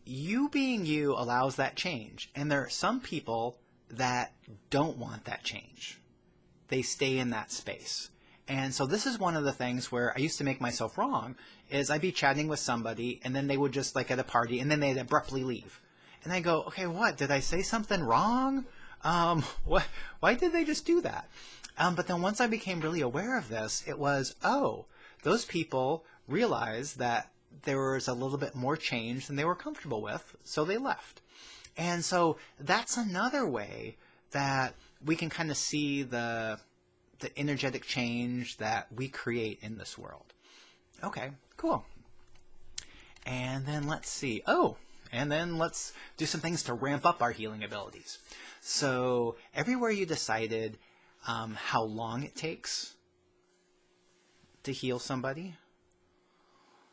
you being you allows that change. And there are some people that don't want that change. They stay in that space. And so this is one of the things where I used to make myself wrong, is I'd be chatting with somebody and then they would just like at a party and then they'd abruptly leave. And I go, okay, what? Did I say something wrong? Why did they just do that? But then once I became really aware of this, it was, oh, those people realized that there was a little bit more change than they were comfortable with, so they left. And so that's another way that we can kind of see the energetic change that we create in this world. Okay, cool. And then let's see. Oh, and then let's do some things to ramp up our healing abilities. So everywhere you decided how long it takes to heal somebody,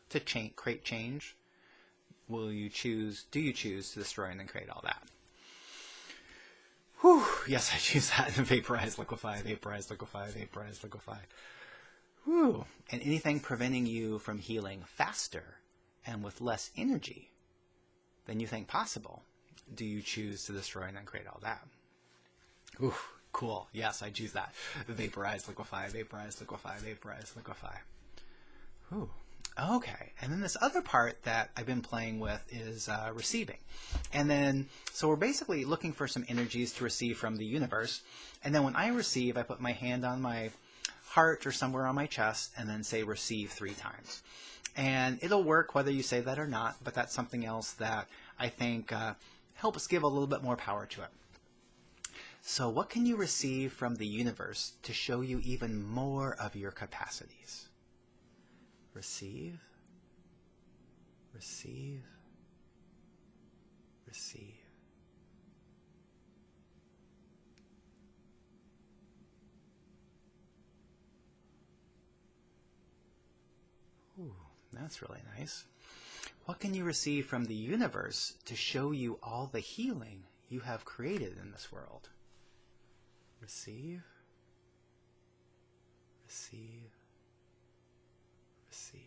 to create change, do you choose to destroy and then create all that? Whew, yes, I choose that. Vaporize, liquefy, vaporize, liquefy, vaporize, liquefy. Whew. And anything preventing you from healing faster and with less energy than you think possible, do you choose to destroy and then create all that? Ooh, cool. Yes, I choose that. Vaporize, liquefy, vaporize, liquefy, vaporize, liquefy. Ooh. Okay, and then this other part that I've been playing with is receiving. And then, so we're basically looking for some energies to receive from the universe. And then when I receive, I put my hand on my heart or somewhere on my chest and then say receive 3 times. And it'll work whether you say that or not, but that's something else that I think helps give a little bit more power to it. So what can you receive from the universe to show you even more of your capacities? Receive, receive, receive. Ooh, that's really nice. What can you receive from the universe to show you all the healing you have created in this world? Receive, receive, receive.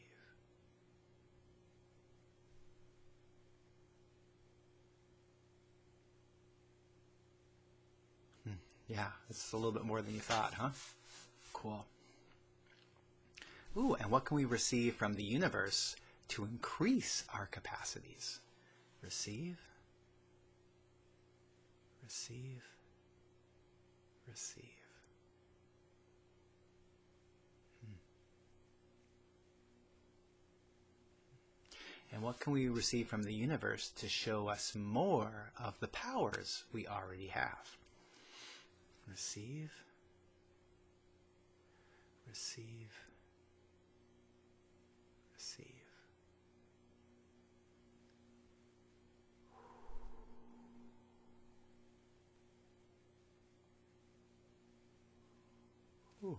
Yeah, it's a little bit more than you thought, huh? Cool. Ooh, and what can we receive from the universe to increase our capacities? Receive, receive, receive. And what can we receive from the universe to show us more of the powers we already have? Receive, receive, receive. Ooh,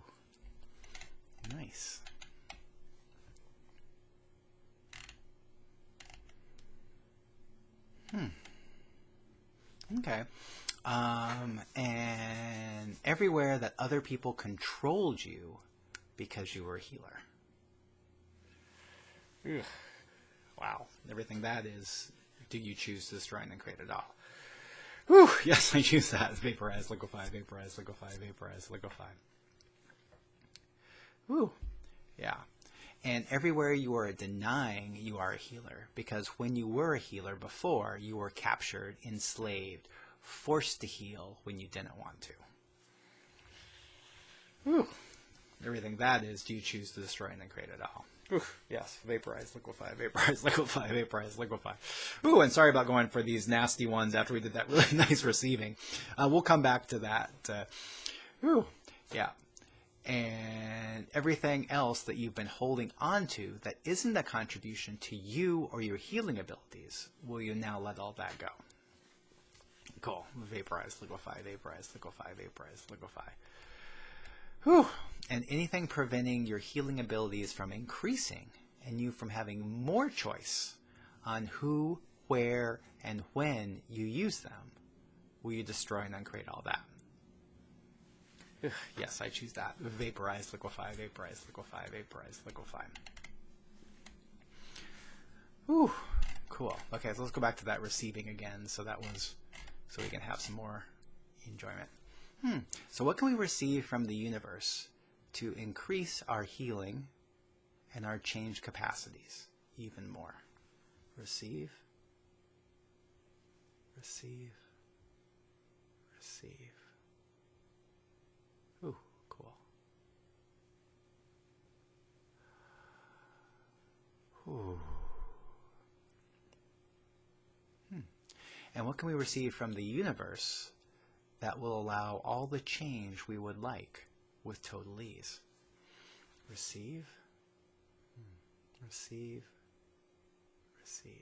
nice. Okay. And everywhere that other people controlled you because you were a healer. Ugh. Wow. Everything that is, do you choose to destroy and create it all? Whew. Yes, I choose that. Vaporize, liquefy, vaporize, liquefy, vaporize, liquefy. Ooh. Yeah. And everywhere you are denying you are a healer, because when you were a healer before, you were captured, enslaved, forced to heal when you didn't want to. Whew. Everything that is, do you choose to destroy and then create it all? Oof, yes, vaporize, liquefy, vaporize, liquefy, vaporize, liquefy. Ooh, and sorry about going for these nasty ones after we did that really nice receiving. We'll come back to that. Ooh, yeah. And everything else that you've been holding on to that isn't a contribution to you or your healing abilities, will you now let all that go? Cool. Vaporize, liquefy, vaporize, liquefy, vaporize, liquefy. Whew. And anything preventing your healing abilities from increasing and you from having more choice on who, where, and when you use them, will you destroy and uncreate all that? Ugh, yes, I choose that. Vaporize, liquefy, vaporize, liquefy, vaporize, liquefy. Whew. Cool. Okay, so let's go back to that receiving again. So we can have some more enjoyment. So what can we receive from the universe to increase our healing and our change capacities even more? Receive, receive, receive. Ooh, cool. Ooh. And what can we receive from the universe that will allow all the change we would like with total ease? Receive, receive, receive.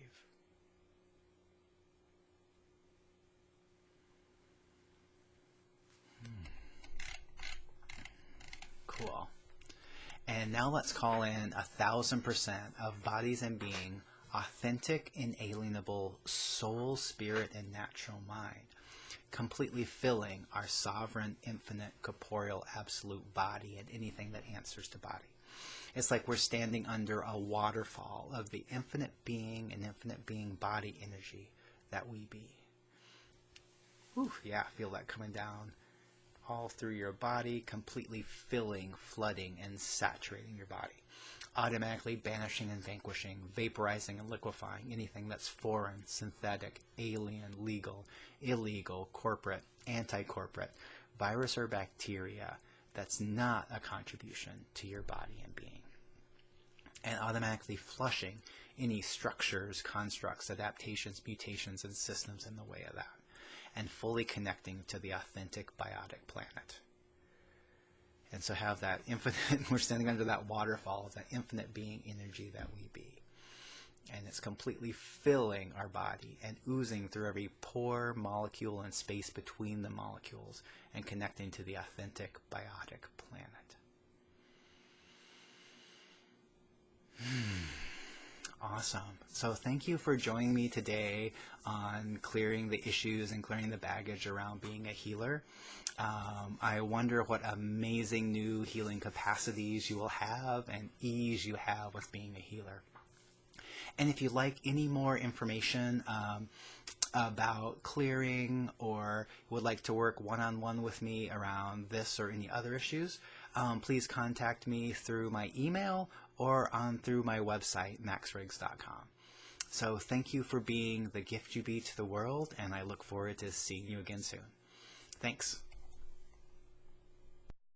Cool. And now let's call in 1,000% of bodies and being, authentic, inalienable soul, spirit, and natural mind, completely filling our sovereign, infinite, corporeal, absolute body and anything that answers to body. It's like we're standing under a waterfall of the infinite being and infinite being body energy that we be. Whew, yeah, feel that coming down all through your body, completely filling, flooding, and saturating your body. Automatically banishing and vanquishing, vaporizing and liquefying anything that's foreign, synthetic, alien, legal, illegal, corporate, anti-corporate, virus or bacteria that's not a contribution to your body and being. And automatically flushing any structures, constructs, adaptations, mutations, and systems in the way of that. And fully connecting to the authentic biotic planet. And so have that infinite, we're standing under that waterfall of that infinite being energy that we be. And it's completely filling our body and oozing through every pore, molecule, and space between the molecules and connecting to the authentic biotic planet. Awesome. So thank you for joining me today on clearing the issues and clearing the baggage around being a healer. I wonder what amazing new healing capacities you will have and ease you have with being a healer. And if you'd like any more information about clearing or would like to work one-on-one with me around this or any other issues, please contact me through my email or through my website, maxriggs.com. So thank you for being the gift you be to the world, and I look forward to seeing you again soon. Thanks.